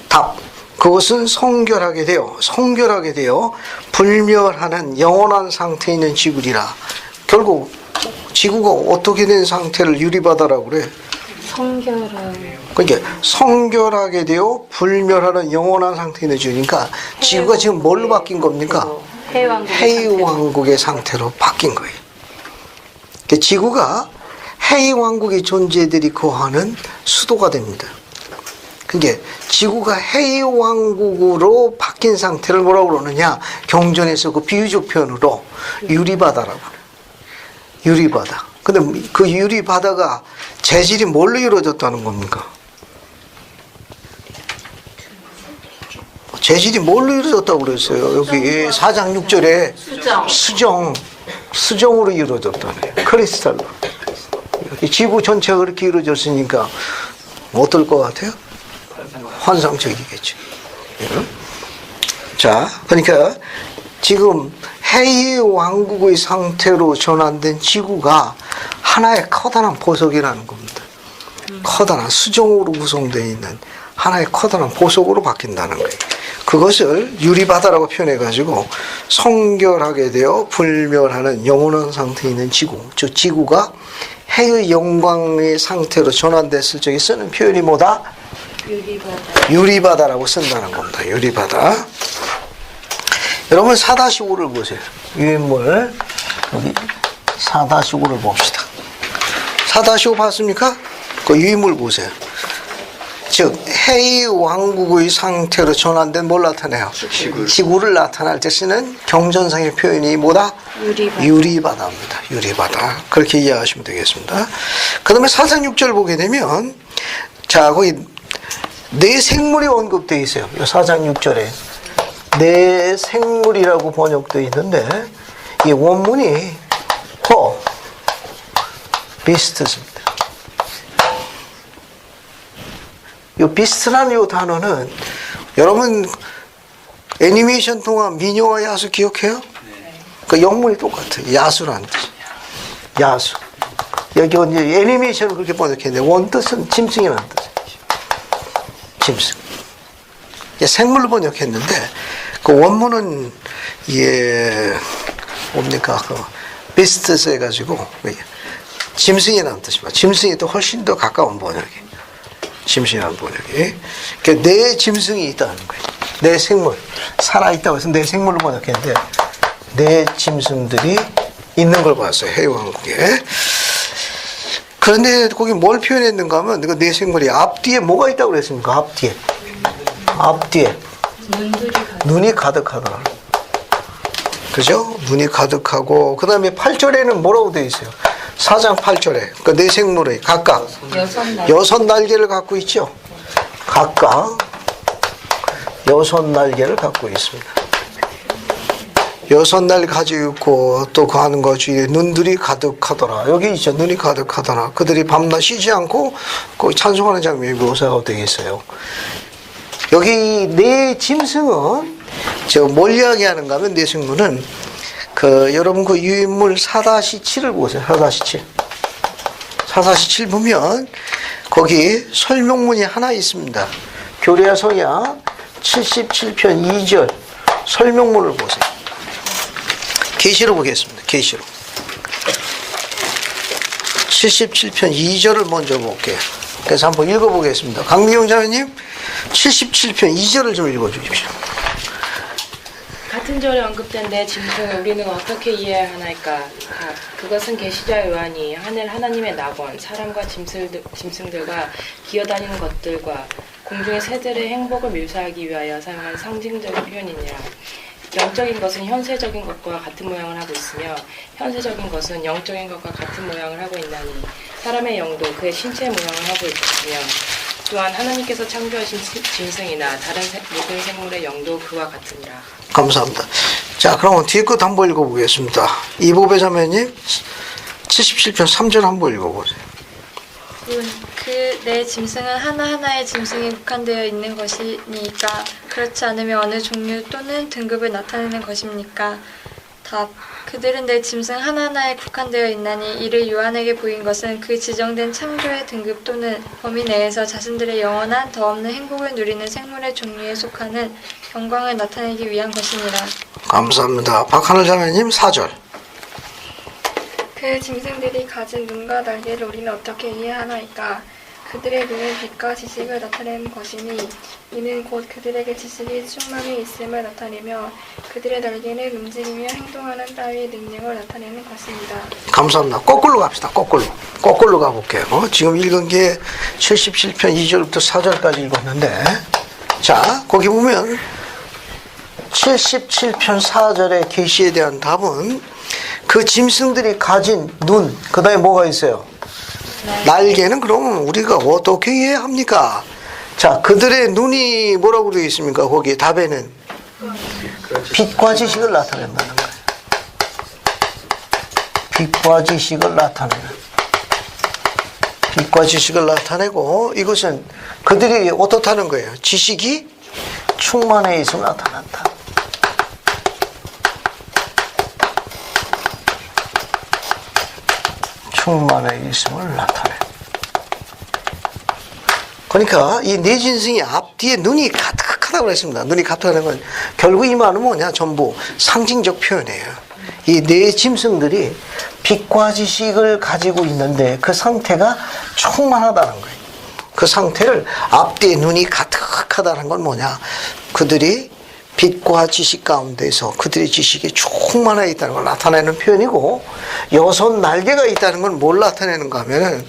답. 그것은 성결하게 되어 불멸하는 영원한 상태에 있는 지구리라. 결국 지구가 어떻게 된 상태를 유리바다라고 그래? 성결한. 그러니까 성결하게 되어 불멸하는 영원한 상태에 주니까 지구가 지금 뭘로 바뀐 겁니까? 해왕국의 상태로 바뀐 거예요. 그러니까 지구가 해왕국의 존재들이 거하는 수도가 됩니다. 그게 지구가 해왕국으로 바뀐 상태를 뭐라고 그러느냐? 경전에서 그 비유적 표현으로 유리바다라고 그래요. 유리바다. 근데 그 유리바다가 재질이 뭘로 이루어졌다는 겁니까? 재질이 뭘로 이루어졌다고 그랬어요? 여기 4장 6절에 수정으로 이루어졌다네요. 크리스탈로. 지구 전체가 그렇게 이루어졌으니까 어떨 것 같아요? 환상적이겠죠. 자, 그러니까 지금 해왕국의 상태로 전환된 지구가 하나의 커다란 보석이라는 겁니다. 커다란 수정으로 구성되어 있는 하나의 커다란 보석으로 바뀐다는 거예요. 그것을 유리바다라고 표현해가지고 성결하게 되어 불멸하는 영원한 상태에 있는 지구, 즉 지구가 해의 영광의 상태로 전환됐을 적에 쓰는 표현이 뭐다? 유리바다라고 쓴다는 겁니다. 유리바다. 여러분 4-5를 보세요. 유인물 여기 4-5를 봅시다. 4-5 봤습니까? 그 유인물 보세요. 즉 해의 왕국의 상태로 전환된 뭘 나타내요? 지구를 나타날 때 쓰는 경전상의 표현이 뭐다? 유리바다입니다. 유리바다. 그렇게 이해하시면 되겠습니다. 그 다음에 4장 6절 보게 되면 자 거기 내 생물이 언급되어 있어요. 4장 6절에 내 생물이라고 번역되어 있는데 이 원문이 비스트입니다. 이 비스트라는 이 단어는 여러분 애니메이션 동안 미녀와 야수 기억해요? 그 영문이 똑같아요. 야수라는 뜻이에요. 야수. 여기 이제 애니메이션을 그렇게 번역했는데 원뜻은 짐승이라는 뜻이에요. 짐승. 생물로 번역했는데 그 원문은 뭡니까 그 비스트스 해가지고 짐승이라는 뜻입니다. 짐승이 또 훨씬 더 가까운 번역이. 짐승이라는 번역이. 그러니까 내 짐승이 있다는 거예요. 내 생물. 살아있다고 해서 내 생물로 번역했는데 내 짐승들이 있는 걸 봤어요. 해왕국에. 그런데 거기 뭘 표현했는가 하면 내 생물이 앞뒤에 뭐가 있다고 그랬습니까? 앞뒤에. 눈이 가득하더라. 그죠? 눈이 가득하고, 그 다음에 8절에는 뭐라고 되어 있어요? 4장 8절에. 그러니까 내 생물의 각각 6날개를 갖고 있죠? 각각 6날개를 갖고 있습니다. 6날 가지고 있고, 또 그 하는 것 중에 눈들이 가득하더라. 여기 있죠. 눈이 가득하더라. 그들이 밤낮 쉬지 않고, 그 찬송하는 장면이 묘사가 되어 있어요. 여기 내 짐승은 뭘 이야기하는가 하면 내 생물은 여러분 그 유인물 4-7을 보세요. 4-7. 4-7 보면 거기 설명문이 하나 있습니다. 교리야 성약 77편 2절 설명문을 보세요. 계시로 보겠습니다. 계시로 77편 2절을 먼저 볼게요. 그래서 한번 읽어보겠습니다. 강미용 자매님 77편 2절을 좀 읽어주십시오. 같은 절에 언급된 내 짐승을 우리는 어떻게 이해해야 하나이까? 그것은 계시자 요한이 하늘 하나님의 낙원, 사람과 짐승들과 기어다니는 것들과 공중의 새들의 행복을 묘사하기 위하여 사용한 상징적인 표현이니라. 영적인 것은 현세적인 것과 같은 모양을 하고 있으며 현세적인 것은 영적인 것과 같은 모양을 하고 있나니 사람의 영도 그의 신체의 모양을 하고 있으며 또한 하나님께서 창조하신 짐승이나 다른 모든 생물의 영도 그와 같으니라. 감사합니다. 자, 그럼 뒤에 것 한번 읽어보겠습니다. 이보배 자매님 77편 3절 한번 읽어보세요. 그 내 짐승은 하나하나의 짐승이 국한되어 있는 것이니까 그렇지 않으면 어느 종류 또는 등급을 나타내는 것입니까? 답. 그들은 내 짐승 하나하나에 국한되어 있나니 이를 요한에게 보인 것은 그 지정된 창조의 등급 또는 범위 내에서 자신들의 영원한 더 없는 행복을 누리는 생물의 종류에 속하는 영광을 나타내기 위한 것이니라. 감사합니다. 박하늘 자매님 4절. 그 짐승들이 가진 눈과 날개를 우리는 어떻게 이해하나이까? 그들의 눈은 빛과 지식을 나타내는 것이니 이는 곧 그들에게 지식이 충만히 있음을 나타내며 그들의 날개는 움직이며 행동하는 따위의 능력을 나타내는 것입니다. 감사합니다. 거꾸로 갑시다. 거꾸로 가볼게요. 지금 읽은 게 77편 2절부터 4절까지 읽었는데, 자, 거기 보면 77편 4절의 계시에 대한 답은 그 짐승들이 가진 눈, 그 다음에 뭐가 있어요? 날개는 그러면 우리가 어떻게 이해합니까? 자, 그들의 눈이 뭐라고 되어 있습니까? 거기 답에는 빛과 지식을 나타낸다는 거예요. 빛과 지식을 나타내는. 빛과 지식을 나타내고, 이것은 그들이 어떻다는 거예요? 지식이 충만해 있으면 나타난다. 충만해 있음을 나타내. 그러니까 이 네 짐승이 앞뒤에 눈이 가득하다고 그랬습니다. 눈이 가득하다는 건 결국 이 말은 뭐냐? 전부 상징적 표현이에요. 이 네 짐승들이 빛과 지식을 가지고 있는데 그 상태가 충만하다는 거예요. 그 상태를 앞뒤에 눈이 가득하다는 건 뭐냐? 그들이 빛과 지식 가운데서 그들의 지식이 충만해 있다는 걸 나타내는 표현이고, 6 날개가 있다는 건 뭘 나타내는가 하면은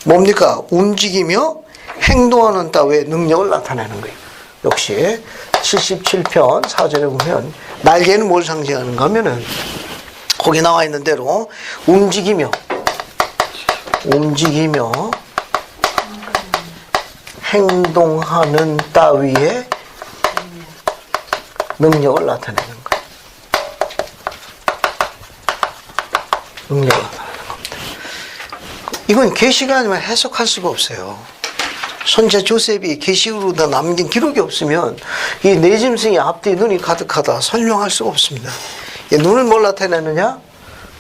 뭡니까? 움직이며 행동하는 따위의 능력을 나타내는 거예요. 역시 77편 4절에 보면 날개는 뭘 상징하는가 하면은 거기 나와 있는 대로 움직이며 행동하는 따위의 능력을 나타내는 거예요. 능력을 나타내는 겁니다. 이건 계시가 아니면 해석할 수가 없어요. 선지자 조셉이 계시로 다 남긴 기록이 없으면 이 네 짐승이 앞뒤 눈이 가득하다 설명할 수가 없습니다. 눈은 뭘 나타내느냐?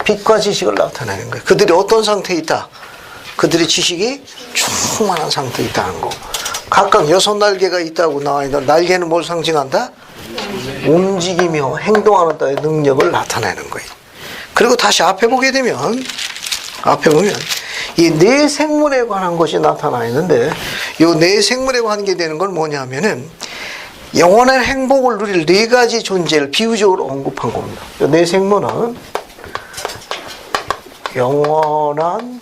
빛과 지식을 나타내는 거예요. 그들이 어떤 상태에 있다? 그들의 지식이 충만한 상태에 있다는 거. 각각 6 날개가 있다고 나와 있는 날개는 뭘 상징한다? 움직이며 행동하는 따위의 능력을 나타내는 거예요. 그리고 다시 앞에 보게 되면, 앞에 보면 이 네 생물에 관한 것이 나타나 있는데, 이 네 생물에 관계 되는 건 뭐냐면은 영원한 행복을 누릴 4가지 존재를 비유적으로 언급한 겁니다. 이 네 생물은 영원한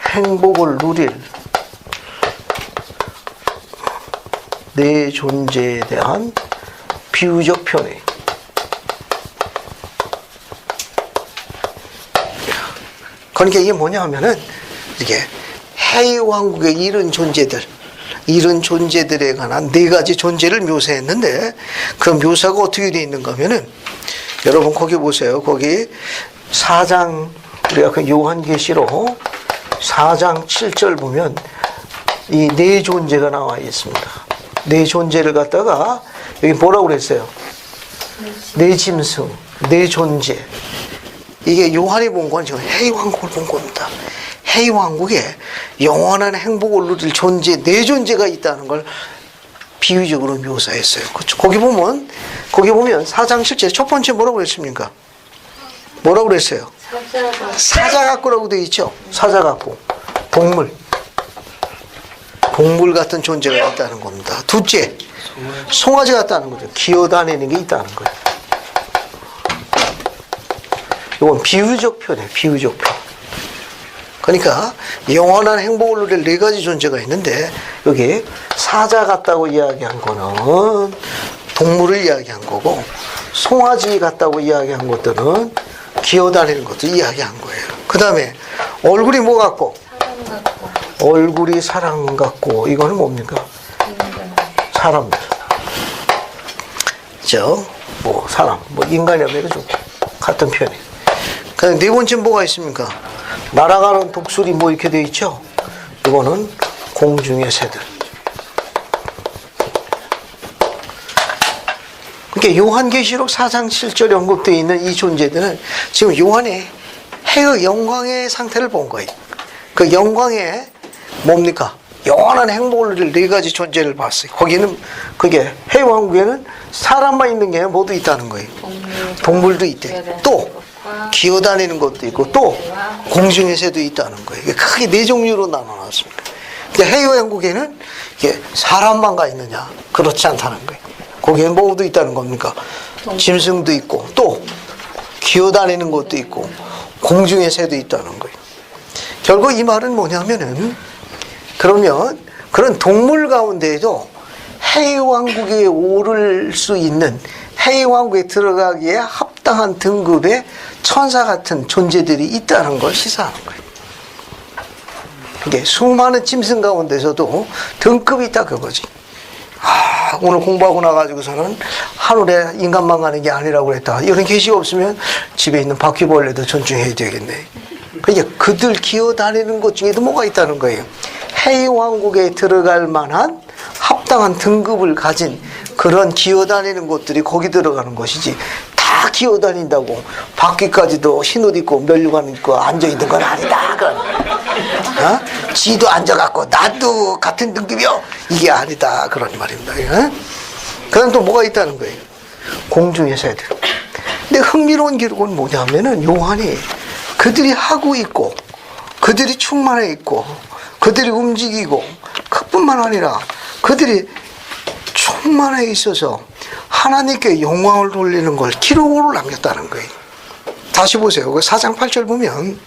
행복을 누릴 4 존재에 대한 비유적 표현이에요. 그러니까 이게 뭐냐 하면은 이게 해의 왕국의 이런 존재들에 관한 4가지 존재를 묘사했는데, 그 묘사가 어떻게 되어 있는가 하면은 여러분 거기 보세요. 거기 4장, 우리가 그 요한계시록 4장 7절 보면 이 4 존재가 나와 있습니다. 4 존재를 갖다가 여기 뭐라고 그랬어요? 4 짐승, 4 존재. 이게 요한이 본 건 지금 해의 왕국을 본 겁니다. 해의 왕국에 영원한 행복을 누릴 존재, 4 존재가 있다는 걸 비유적으로 묘사했어요. 그렇죠? 거기 보면 4장 7절 첫 번째 뭐라고 그랬습니까? 뭐라고 그랬어요? 사자각구라고 되어 있죠? 사자각구. 동물 같은 존재가 있다는 겁니다. 둘째, 송아지 같다는 거죠. 기어다니는 게 있다는 거예요. 이건 비유적 표현이에요. 비유적 표현. 그러니까 영원한 행복을 누릴 4가지 존재가 있는데, 여기 사자 같다고 이야기한 거는 동물을 이야기한 거고, 송아지 같다고 이야기한 것들은 기어다니는 것도 이야기한 거예요. 그 다음에 얼굴이 뭐 같고? 얼굴이 사람 같고, 이거는 뭡니까? 사람들. 뭐 사람, 뭐 인간이라고 해도 같은 표현이에요. 그다음 4번째 뭐가 있습니까? 날아가는 독수리 뭐 이렇게 되어 있죠? 이거는 공중의 새들. 그러니까 요한계시록 4장 7절에 언급되어 있는 이 존재들은 지금 요한의 해의 영광의 상태를 본 거예요. 그 영광의 뭡니까? 영원한 행복을 누릴 4가지 존재를 봤어요. 거기는 그게 해의 왕국에는 사람만 있는 게 모두 있다는 거예요. 동물도 있대. 또 기어다니는 것도 있고 또 공중의 새도 있다는 거예요. 이게 크게 네 종류로 나눠놨습니다. 근데 해외왕국에는 이게 사람만 가 있느냐? 그렇지 않다는 거예요. 거기에 뭐도 있다는 겁니까? 짐승도 있고 또 기어다니는 것도 있고 공중의 새도 있다는 거예요. 결국 이 말은 뭐냐면은 그러면 그런 동물 가운데에도 해외왕국에 오를 수 있는 해외왕국에 들어가기에 합당한 등급의 천사 같은 존재들이 있다는 걸 시사하는 거예요. 이게 수많은 짐승 가운데서도 등급이 있다 그거지. 오늘 공부하고 나가지고서는 하늘에 인간만 가는 게 아니라고 그랬다. 이런 계시가 없으면 집에 있는 바퀴벌레도 존중해야 되겠네. 그러니까 그들 기어다니는 것 중에도 뭐가 있다는 거예요. 해외왕국에 들어갈 만한 합당한 등급을 가진 그런 기어다니는 것들이 거기 들어가는 것이지, 다 기어다닌다고 바퀴까지도 흰옷 입고 면류관 입고 앉아있는 건 아니다. 지도 앉아갖고 나도 같은 등급이요, 이게 아니다, 그런 말입니다. 그다음 또 뭐가 있다는 거예요. 공중의 새들. 근데 흥미로운 기록은 뭐냐면은 요한이 그들이 하고 있고 그들이 충만해 있고 그들이 움직이고 그뿐만 아니라 그들이 충만해 있어서 하나님께 영광을 돌리는 걸 기록으로 남겼다는 거예요. 다시 보세요. 4장 8절 보면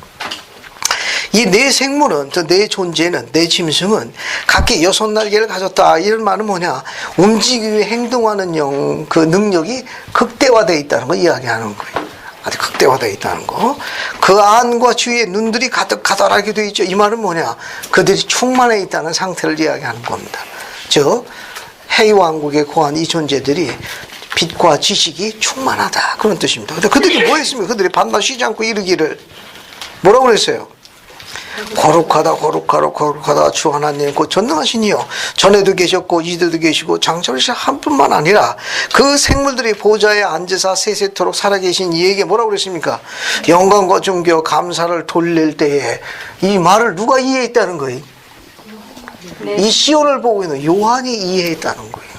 이 네 생물은, 저 네 존재는, 네 짐승은 각기 6날개를 가졌다. 이런 말은 뭐냐? 움직이고 행동하는 그 능력이 극대화되어 있다는 거 이야기하는 거예요. 아주 극대화되어 있다는 거. 그 안과 주위에 눈들이 가득하다라게 되어 있죠. 이 말은 뭐냐? 그들이 충만해 있다는 상태를 이야기하는 겁니다. 즉 해외왕국에 거한 이 존재들이 빛과 지식이 충만하다, 그런 뜻입니다. 근데 그들이 뭐 했습니까? 그들이 밤낮 쉬지 않고 이르기를 뭐라고 그랬어요? 거룩하다 주 하나님 곧 전능하시니요, 전에도 계셨고 이제도 계시고 장차오실 한 뿐만 아니라 그 생물들이 보좌에 앉으사 세세토록 살아계신 이에게 뭐라고 그랬습니까? 영광과 존귀와 감사를 돌릴 때에, 이 말을 누가 이해했다는 거예요? 이 시온을 보고 있는 요한이 이해했다는 거예요.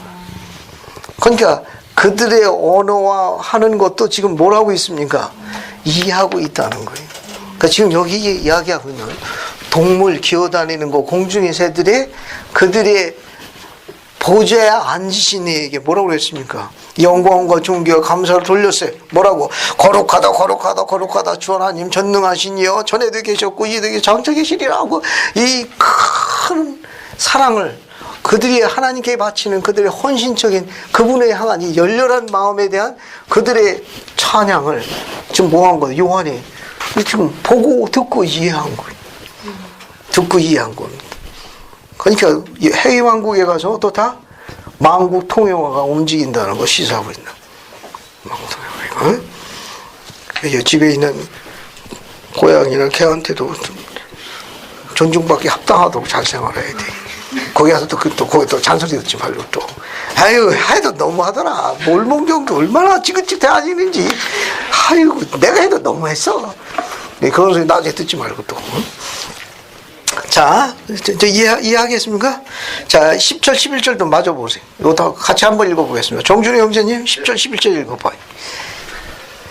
그러니까 그들의 언어와 하는 것도 지금 뭘 하고 있습니까? 이해하고 있다는 거예요. 그러니까 지금 여기 이야기하고 있는 동물 기어다니는 거, 공중의 새들의 그들의 보좌에 앉으신 이에게 뭐라고 그랬습니까? 영광과 존귀와 감사를 돌렸어요. 뭐라고? 거룩하다 주 하나님 전능하시니요, 전에도 계셨고 이에도 장차 계시리라고, 이 큰 사랑을 그들이 하나님께 바치는 그들의 헌신적인 그분에 향한 이 열렬한 마음에 대한 그들의 찬양을 지금 뭐 한 거예요? 요한이 지금 보고 듣고 이해한 거예요. 듣고 이해한 겁니다. 그러니까 해외왕국에 가서 또 다 만국 통용화가 움직인다는 거 시사하고 있나. 만국 통용화. 집에 있는 고양이나 개한테도 존중받기 합당하도록 잘 생활해야 돼. 거기 가서 거기 또 잔소리 듣지 말고 또. 아유, 해도 너무하더라. 몰몬경도 얼마나 지긋지긋 다니는지. 아이고, 내가 해도 너무했어. 그런 소리 나중에 듣지 말고 또. 자, 이해하겠습니까? 자, 10절, 11절도 마저 보세요. 이거 다 같이 한번 읽어보겠습니다. 정준희 형제님, 10절, 11절 읽어봐요.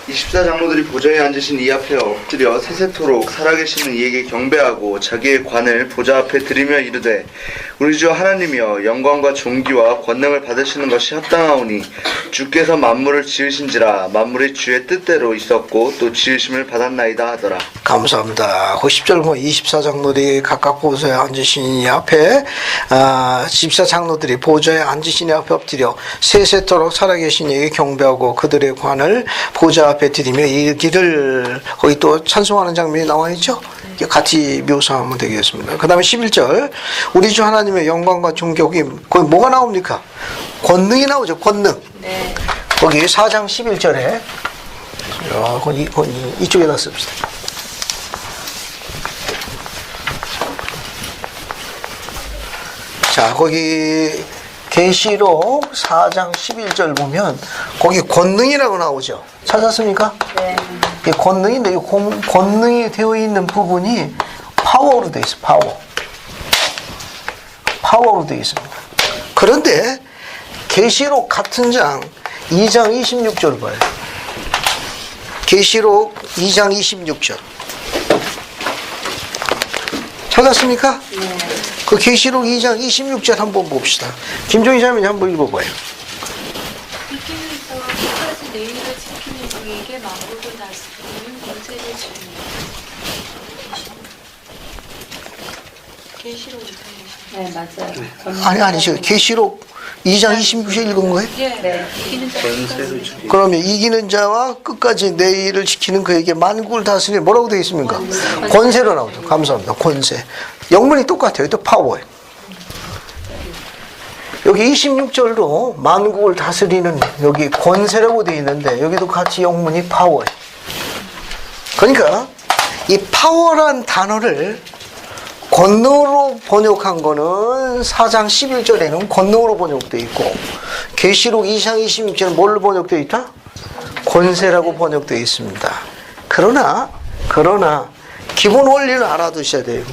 24장로들이 보좌에 앉으신 이 앞에 엎드려 세세토록 살아계시는 이에게 경배하고 자기의 관을 보좌 앞에 드리며 이르되, 우리 주 하나님이여, 영광과 존귀와 권능을 받으시는 것이 합당하오니 주께서 만물을 지으신지라 만물이 주의 뜻대로 있었고 또 지으심을 받았나이다 하더라. 감사합니다. 10절 보면 24장로들이 각각 보좌에 앉으신 이 앞에 14장로들이 보좌에 앉으신 이 앞에 엎드려 세세토록 살아계신 이에게 경배하고 그들의 관을 보좌 앞에 드리며 이 길을, 거기 또 찬송하는 장면이 나와 있죠. 같이 묘사하면 되겠습니다. 그 다음에 11절, 우리 주 하나님의 영광과 존귀, 거기 뭐가 나옵니까? 권능이 나오죠. 권능. 네. 거기 4장 11절에 거기 이쪽에다 씁시다. 자, 거기 계시록 4장 11절 보면 거기 권능이라고 나오죠. 찾았습니까? 네. 이 권능인데, 이 권능이 되어 있는 부분이 파워로 되어 있어요. 파워로 되어 있습니다. 그런데 계시록 같은 장 2장 26절 봐요. 계시록 2장 26절. 찾았습니까? 네. 그 계시록 2장 26절 한번 봅시다. 김종희 자매님 한번 읽어봐요. 이기면서 끝까지 내일을 지키는 그에게 만국을 다스리는 권세를 주니. 계시록 네, 맞아요. 아니, 지금 계시록 2장 26절 읽은 거예요? 네. 그러면 이기는 자와 끝까지 내 일을 지키는 그에게 만국을 다스리는 뭐라고 되어 있습니까? 권세로 나오죠. 감사합니다. 권세. 영문이 똑같아요. 또 파워예요. 여기 26절도 만국을 다스리는 여기 권세라고 되어 있는데 여기도 같이 영문이 파워예요. 그러니까 이 파워란 단어를 권능으로 번역한 거는 4장 11절에는 권능으로 번역되어 있고 계시록 2장 26절은 뭘로 번역되어 있다? 권세라고 번역되어 있습니다. 그러나 기본 원리를 알아두셔야 돼요.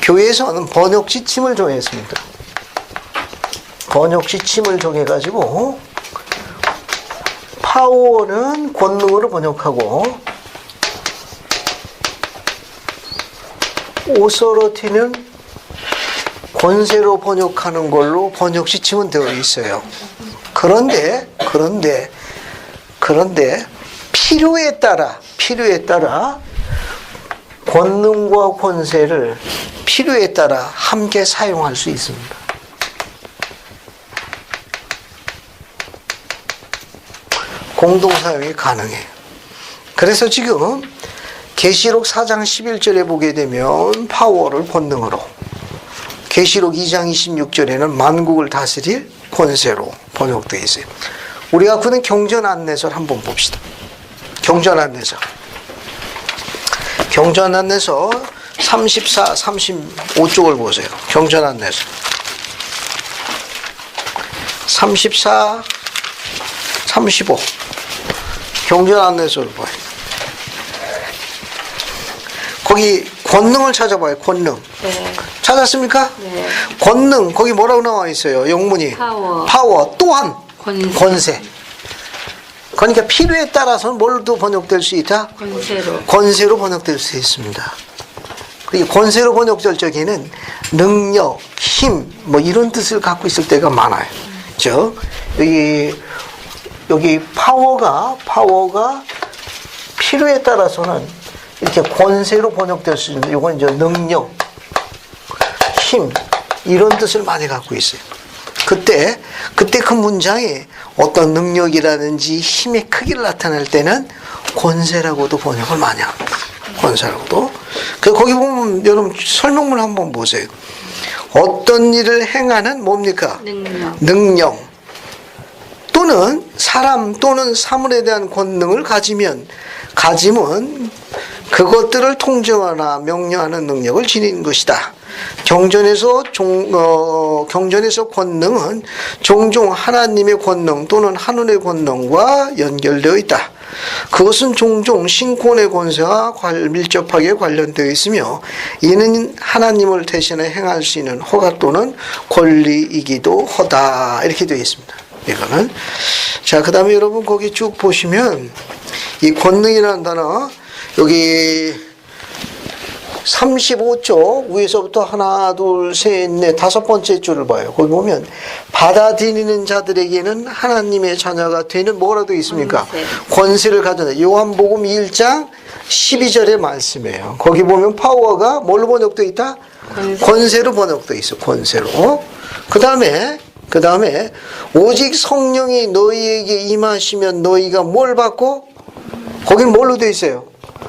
교회에서는 번역 지침을 정했습니다. 번역 지침을 정해가지고 파워는 권능으로 번역하고 오서러티는 권세로 번역하는 걸로 번역 지침은 되어 있어요. 그런데 필요에 따라 권능과 권세를 필요에 따라 함께 사용할 수 있습니다. 공동 사용이 가능해요. 그래서 지금 계시록 4장 11절에 보게 되면 파워를 권능으로, 계시록 2장 26절에는 만국을 다스릴 권세로 번역되어 있어요. 우리가 그는 경전 안내서를 한번 봅시다. 경전 안내서 34, 35쪽을 보세요. 경전 안내서 34, 35 경전 안내서를 봐요. 거기 권능을 찾아봐요. 권능. 네. 찾았습니까? 네. 권능 거기 뭐라고 나와 있어요? 영문이 파워 또한 권세. 그러니까 필요에 따라서는 뭘로 번역될 수 있다? 권세로 번역될 수 있습니다. 이 권세로 번역될 적에는 능력, 힘 뭐 이런 뜻을 갖고 있을 때가 많아요. 그렇죠? 여기 파워가 필요에 따라서는 이렇게 권세로 번역될 수 있는데 이건 이제 능력, 힘 이런 뜻을 많이 갖고 있어요. 그때 그 문장에 어떤 능력이라든지 힘의 크기를 나타낼 때는 권세라고도 번역을 많이 합니다. 권세라고도. 거기 보면 여러분 설명문 한번 보세요. 어떤 일을 행하는 뭡니까? 능력. 또는 사람 또는 사물에 대한 권능을 가짐은 그것들을 통제하거나 명령하는 능력을 지닌 것이다. 경전에서 권능은 종종 하나님의 권능 또는 하늘의 권능과 연결되어 있다. 그것은 종종 신권의 권세와 밀접하게 관련되어 있으며 이는 하나님을 대신해 행할 수 있는 허가 또는 권리이기도 하다. 이렇게 되어 있습니다. 이거는. 자, 그 다음에 여러분 거기 쭉 보시면 이 권능이라는 단어 여기 35쪽 위에서부터 하나, 둘, 셋, 넷, 다섯 번째 줄을 봐요. 거기 보면 받아들이는 자들에게는 하나님의 자녀가 되는 뭐라도 되어 있습니까? 권세를 가져다. 요한복음 1장 12절의 말씀이에요. 거기 보면 파워가 뭘로 번역되어 있다? 권세로 번역되어 있어. 권세로. 그 다음에 오직 성령이 너희에게 임하시면 너희가 뭘 받고? 거긴 뭘로 되어 있어요?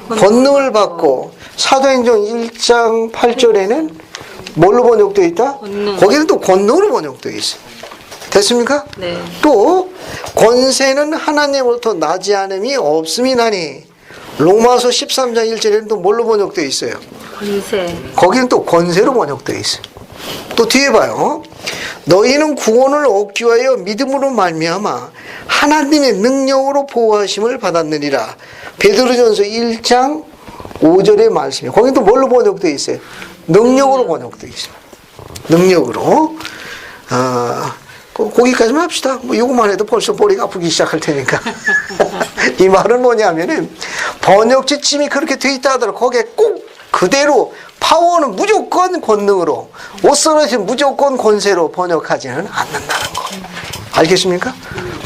권능을 받고. 사도행전 1장 8절에는 뭘로 번역되어 있다? 거기는 또 권능으로 번역되어 있어요. 됐습니까? 네. 또 권세는 하나님으로부터 나지 않음이 없음이나니 로마서 13장 1절에는 또 뭘로 번역되어 있어요? 권세. 거기는 또 권세로 번역되어 있어요. 또 뒤에 봐요. 너희는 구원을 얻기 위하여 믿음으로 말미암아 하나님의 능력으로 보호하심을 받았느니라. 베드로전서 1장 5절의 말씀이에요. 거기 또 뭘로 번역되어 있어요? 능력으로 번역되어 있어요. 능력으로. 거기까지만 합시다. 뭐 이것만 해도 벌써 머리가 아프기 시작할 테니까. 이 말은 뭐냐면은 번역지침이 그렇게 돼 있다 하더라도 거기에 꼭 그대로 파워는 무조건 권능으로, 오소리티는 무조건 권세로 번역하지는 않는다는 거. 알겠습니까?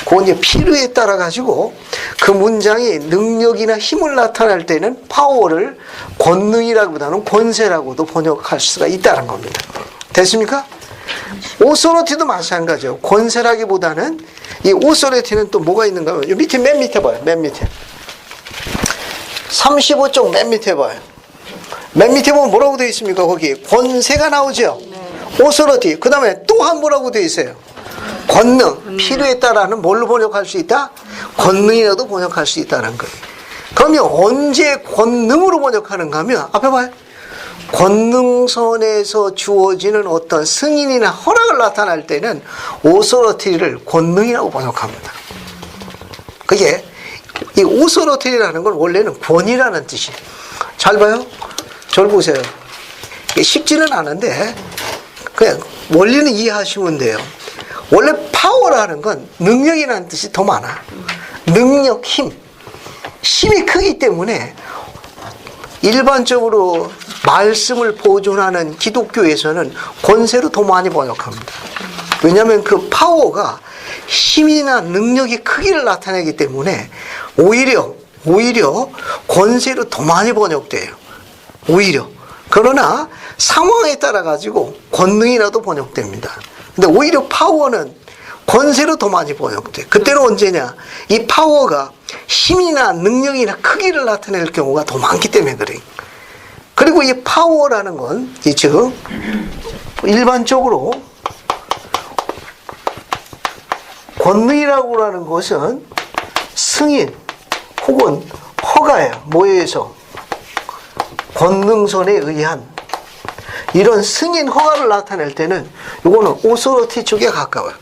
그건 이제 필요에 따라 가지고 그 문장이 능력이나 힘을 나타낼 때는 파워를 권능이라기보다는 권세라고도 번역할 수가 있다는 겁니다. 됐습니까? 오소리티도 마찬가지예요. 권세라기보다는 이 오소리티는 또 뭐가 있는가 하면 밑에 맨 밑에 봐요. 맨 밑에 35쪽 맨 밑에 봐요. 맨 밑에 보면 뭐라고 되어 있습니까? 거기 권세가 나오죠. 오소리티. 그 다음에 또 한 뭐라고 되어 있어요? 권능. 필요에 따라는 뭘로 번역할 수 있다? 권능이라도 번역할 수 있다는 거예요. 그러면 언제 권능으로 번역하는가 하면 앞에 봐요. 권능선에서 주어지는 어떤 승인이나 허락을 나타낼 때는 오소리티를 권능이라고 번역합니다. 그게 이 오소리티라는 건 원래는 권이라는 뜻이에요. 잘 봐요. 저를 보세요. 쉽지는 않은데 그냥 원리는 이해하시면 돼요. 원래 파워라는 건 능력이라는 뜻이 더 많아. 능력, 힘이 크기 때문에 일반적으로 말씀을 보존하는 기독교에서는 권세로 더 많이 번역합니다. 왜냐하면 그 파워가 힘이나 능력의 크기를 나타내기 때문에 오히려 권세로 더 많이 번역돼요. 오히려. 그러나 상황에 따라 가지고 권능이라도 번역됩니다. 근데 오히려 파워는 권세로 더 많이 번역돼. 그때는 언제냐? 이 파워가 힘이나 능력이나 크기를 나타낼 경우가 더 많기 때문에 그래요. 그리고 이 파워라는 건 즉 일반적으로 권능이라고 하는 것은 승인 혹은 허가예요. 뭐에 의해서? 권능선에 의한 이런 승인 허가를 나타낼 때는 이거는 오소리티 쪽에 가까워요.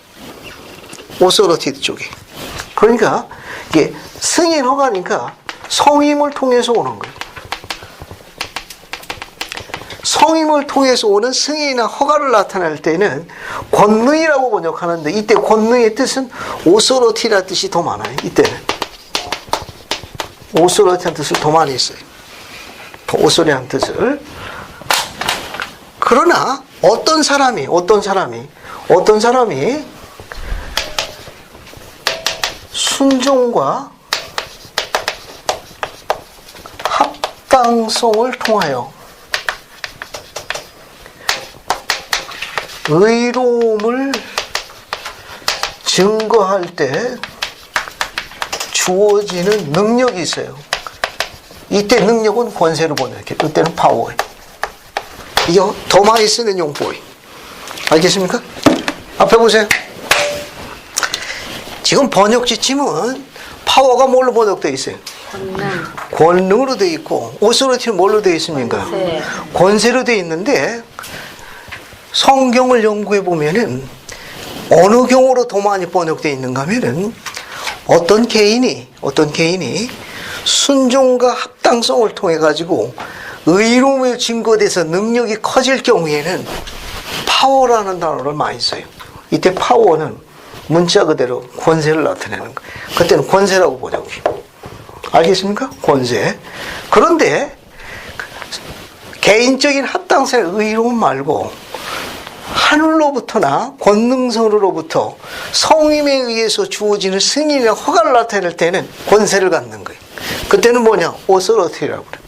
오소리티 쪽에. 그러니까 이게 승인 허가니까 성임을 통해서 오는 거예요. 성임을 통해서 오는 승인이나 허가를 나타낼 때는 권능이라고 번역하는데 이때 권능의 뜻은 오소리티라는 뜻이 더 많아요. 이때는 오소리티라는 뜻을 더 많이 써요. 오소리라는 뜻을. 그러나 어떤 사람이 순종과 합당성을 통하여 의로움을 증거할 때 주어지는 능력이 있어요. 이때 능력은 권세로 번역해. 이때는 파워예요. 이게 더 많이 쓰는 용법이. 알겠습니까? 앞에 보세요. 지금 번역 지침은 파워가 뭘로 번역되어 있어요? 권능으로 되어 있고 오소리티는 뭘로 되어 있습니까? 권세로 되어 있는데 성경을 연구해 보면은 어느 경우로 더 많이 번역되어 있는가 하면은 어떤 개인이 순종과 합당성을 통해 가지고 의로움에 증거돼서 능력이 커질 경우에는 파워라는 단어를 많이 써요. 이때 파워는 문자 그대로 권세를 나타내는 거예요. 그때는 권세라고 번역해요. 알겠습니까? 권세. 그런데 개인적인 합당성의 의로움 말고 하늘로부터나 권능선으로부터 성임에 의해서 주어지는 승인이나 허가를 나타낼 때는 권세를 갖는 거예요. 그때는 뭐냐? 오소리티라고 그래요.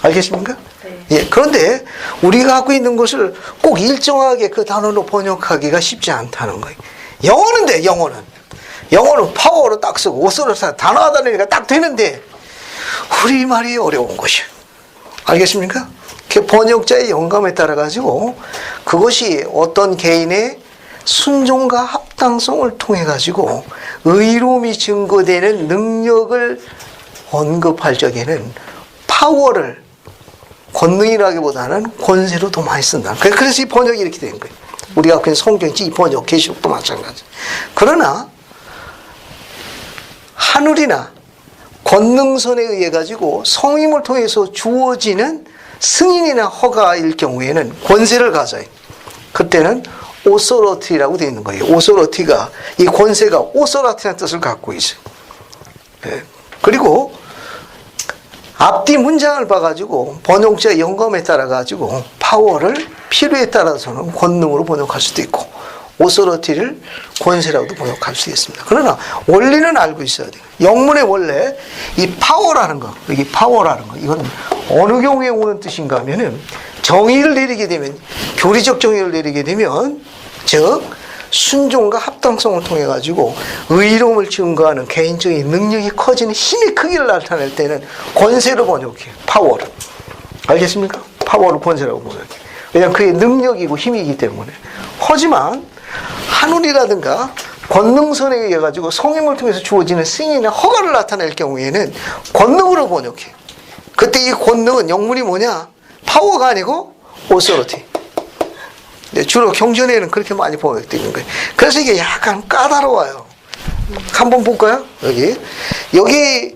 알겠습니까? 네. 예, 그런데 우리가 갖고 있는 것을 꼭 일정하게 그 단어로 번역하기가 쉽지 않다는 거예요. 영어는 파워로 딱 쓰고 오소리티 단어 하다 보니까 딱 되는데 우리말이 어려운 것이에요. 알겠습니까? 그 번역자의 영감에 따라 가지고 그것이 어떤 개인의 순종과 합당성을 통해 가지고 의로움이 증거되는 능력을 언급할 적에는 파워를 권능이라기보다는 권세로 더 많이 쓴다. 그래서 이 번역이 이렇게 된 거예요. 우리가 그냥 성경지 번역, 계시록도 마찬가지. 그러나 하늘이나 권능선에 의해 가지고 성임을 통해서 주어지는 승인이나 허가일 경우에는 권세를 가져요. 그때는 오소리티라고 되어 있는 거예요. 오소리티가 이 권세가 오소리티라는 뜻을 갖고 있어요. 네. 그리고 앞뒤 문장을 봐가지고 번역자 영감에 따라가지고 파워를 필요에 따라서는 권능으로 번역할 수도 있고 오서러티를 권세라고도 번역할 수 있습니다. 그러나 원리는 알고 있어야 돼요. 영문의 원래 이 파워라는 거, 여기 파워라는 거, 이건 어느 경우에 오는 뜻인가 하면은 정의를 내리게 되면, 교리적 정의를 내리게 되면, 즉 순종과 합당성을 통해 가지고 의로움을 증거하는 개인적인 능력이 커지는 힘의 크기를 나타낼 때는 권세로 번역해요. 파워를. 알겠습니까? 파워를 권세라고 번역해요. 왜냐하면 그게 능력이고 힘이기 때문에. 하지만 하늘이라든가 권능선에 의해 가지고 성임을 통해서 주어지는 승인이나 허가를 나타낼 경우에는 권능으로 번역해요. 그때 이 권능은 영문이 뭐냐? 파워가 아니고 오서리티. 주로 경전에는 그렇게 많이 번역되는 거예요. 그래서 이게 약간 까다로워요. 한번 볼까요? 여기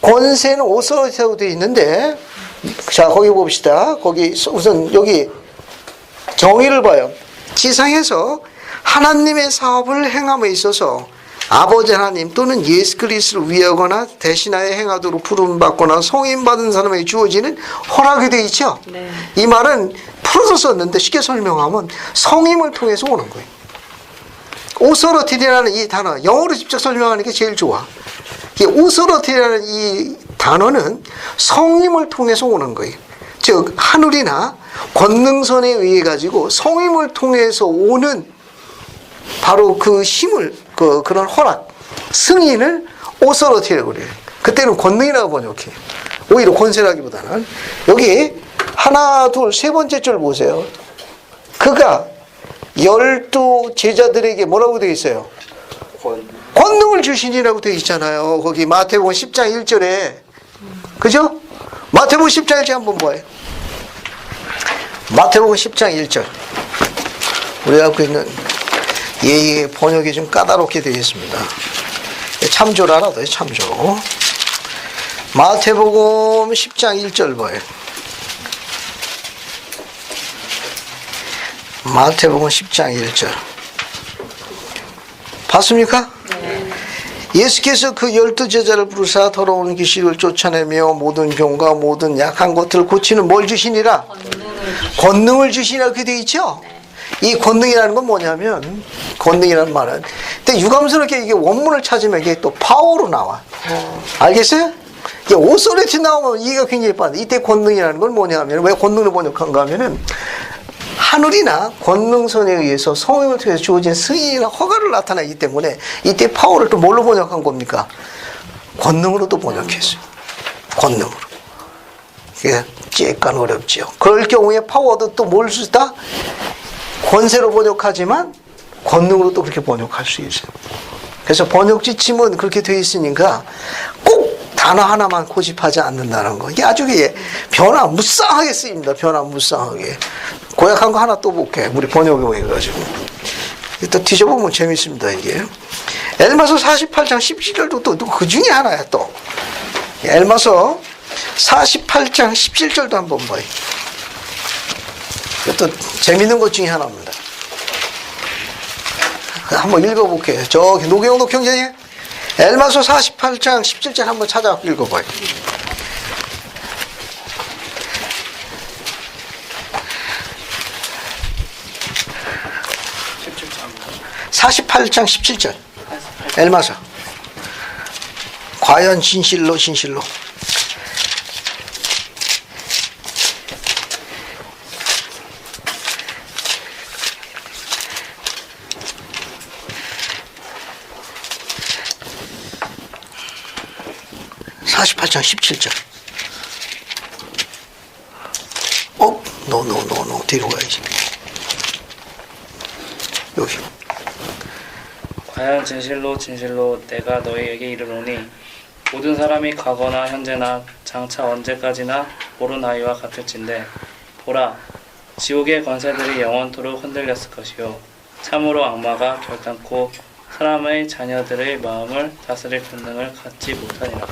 권세는 오서리티라고 되어 있는데, 자 거기 봅시다. 거기 우선 여기 정의를 봐요. 지상에서 하나님의 사업을 행함에 있어서 아버지 하나님 또는 예수 그리스도를 위하거나 대신하여 행하도록 부름받거나 성인받은 사람에게 주어지는 허락이 되어 있죠. 네. 이 말은 풀어서 썼는데 쉽게 설명하면 성임을 통해서 오는 거예요. 오서러티라는 이 단어, 영어로 직접 설명하는 게 제일 좋아. 이 오서러티라는 이 단어는 성임을 통해서 오는 거예요. 즉 하늘이나 권능선에 의해 가지고 성임을 통해서 오는 바로 그 힘을, 그런 허락, 승인을 오서러티라고 그래요. 그때는 권능이라고 번역해요. 오히려 권세라기보다는. 여기 하나, 둘, 세 번째 줄 보세요. 그가 12 제자들에게 뭐라고 되어 있어요? 권능을 주시니라고 되어 있잖아요. 거기 마태복음 10장 1절에. 그죠? 마태복음 10장 1절 한번 봐요. 마태복음 10장 1절. 우리가 갖고 있는 예의 번역이 좀 까다롭게 되어 있습니다. 참조를 알아둬요. 참조. 마태복음 10장 1절 봐요. 마태복음 10장 1절. 봤습니까? 네. 예수께서 그 12제자를 부르사 더러운 귀신을 쫓아내며 모든 병과 모든 약한 것들을 고치는 뭘 주시니라? 권능을 주시니라. 그렇게 되어 있죠? 네. 이 권능이라는 건 뭐냐면, 권능이라는 말은, 근데 유감스럽게 이게 원문을 찾으면 이게 또 파워로 나와. 알겠어요? 이게 오소리티 나오면 이해가 굉장히 빠른데, 이때 권능이라는 건 뭐냐면, 왜 권능을 번역한가 하면은, 하늘이나 권능선에 의해서 성령을 통해서 주어진 승인이나 허가를 나타내기 때문에, 이때 파워를 또 뭘로 번역한 겁니까? 권능으로 또 번역했어요. 권능으로. 이게 약간 어렵죠. 그럴 경우에 파워도 또 뭘 쓰다? 권세로 번역하지만 권능으로 또 그렇게 번역할 수 있어요. 그래서 번역 지침은 그렇게 되어 있으니까 꼭 단어 하나만 고집하지 않는다는 거. 이게 아주 변화무쌍하게 쓰입니다. 변화무쌍하게. 고약한 거 하나 또 볼게. 우리 번역에 해가지고. 또 뒤져보면 재밌습니다, 이게. 엘마서 48장 17절도 또 그 중에 하나야, 또. 엘마서 48장 17절도 한번 봐요. 또 재밌는 것 중에 하나입니다. 한번 읽어볼게요. 저기 노경록 경전이 엘마서 48장 17절 한번 찾아갖고 읽어봐요. 48장 17절 엘마서. 과연 진실로 48장 17절. 노. 뒤로 가야지. 여기. 과연 진실로 내가 너희에게 이르노니 모든 사람이 과거나 현재나 장차 언제까지나 모른 아이와 같을진데 보라 지옥의 권세들이 영원토록 흔들렸을 것이요 참으로 악마가 결단코 사람의 자녀들의 마음을 다스릴 권능을 갖지 못하니라.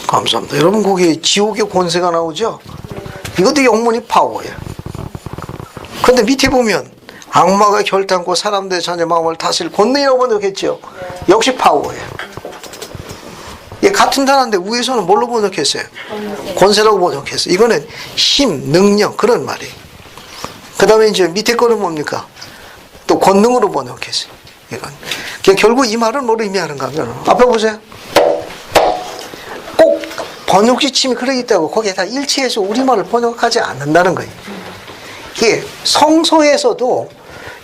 감사합니다. 여러분 거기 지옥의 권세가 나오죠? 이것도 영문이 파워예요. 그런데 밑에 보면 악마가 결단코 사람들의 자녀 마음을 다스릴 권능이라고 번역했죠. 역시 파워예요. 이게 같은 단어인데 위에서는 뭘로 번역했어요? 권세라고 번역했어요. 이거는 힘, 능력 그런 말이에요. 그 다음에 이제 밑에 거는 뭡니까? 또 권능으로 번역했어요. 이건. 결국 이 말은 뭘 의미하는가 하면 앞에 보세요. 꼭 번역 지침이 그러기 때문에 거기에 다 일치해서 우리말을 번역하지 않는다는 거예요. 이게 성서에서도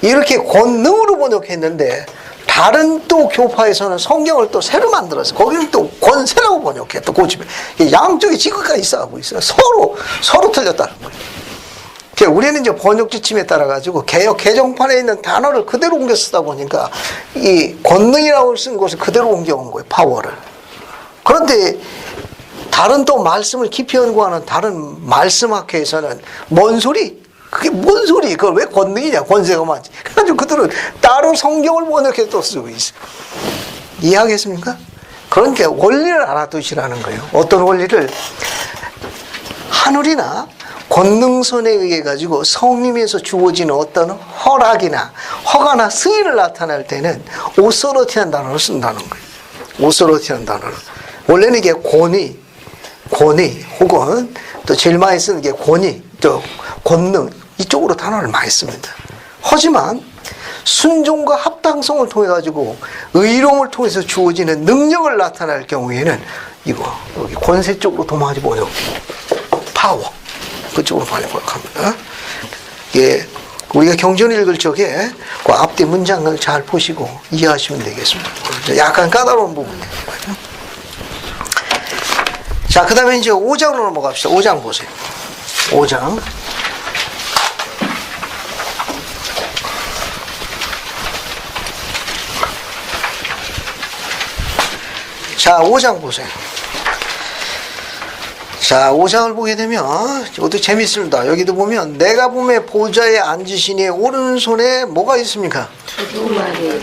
이렇게 권능으로 번역했는데 다른 또 교파에서는 성경을 또 새로 만들어서 거기는 또 권세라고 번역해. 또 고집에 양쪽이 지금까지 싸우고 있어요. 서로 틀렸다는 거예요. 우리는 이제 번역 지침에 따라 가지고 개역 개정판에 있는 단어를 그대로 옮겨 쓰다 보니까 이 권능이라고 쓴 것을 그대로 옮겨온 거예요. 파워를. 그런데 다른 또 말씀을 깊이 연구하는 다른 말씀학회에서는 뭔 소리? 그게 뭔 소리? 그걸 왜 권능이냐? 권세가 많지. 그래가지고 그들은 따로 성경을 번역해 또 쓰고 있어. 이해하겠습니까? 그러니까 원리를 알아두시라는 거예요. 어떤 원리를? 하늘이나 권능선에 의해 가지고 성님에서 주어지는 어떤 허락이나 허가나 승인을 나타낼 때는 오소로티라는 단어를 쓴다는 거예요. 오소로티라는 단어를. 원래는 이게 권위 혹은 또 제일 많이 쓰는 게 권위, 또 권능 이쪽으로 단어를 많이 씁니다. 하지만 순종과 합당성을 통해 가지고 의로움을 통해서 주어지는 능력을 나타낼 경우에는 이거 여기 권세 쪽으로 더 많이 번역, 파워 그쪽으로 많이 번역합니다. 예, 우리가 경전을 읽을 적에 그 앞뒤 문장을 잘 보시고 이해하시면 되겠습니다. 약간 까다로운 부분이에요. 자, 그 다음에 이제 5장으로 넘어갑시다. 5장 보세요. 5장. 자, 5장 보세요. 자, 5장을 보게 되면 이것도 재밌습니다. 여기도 보면 내가 봄에 보좌에 앉으시니 오른손에 뭐가 있습니까?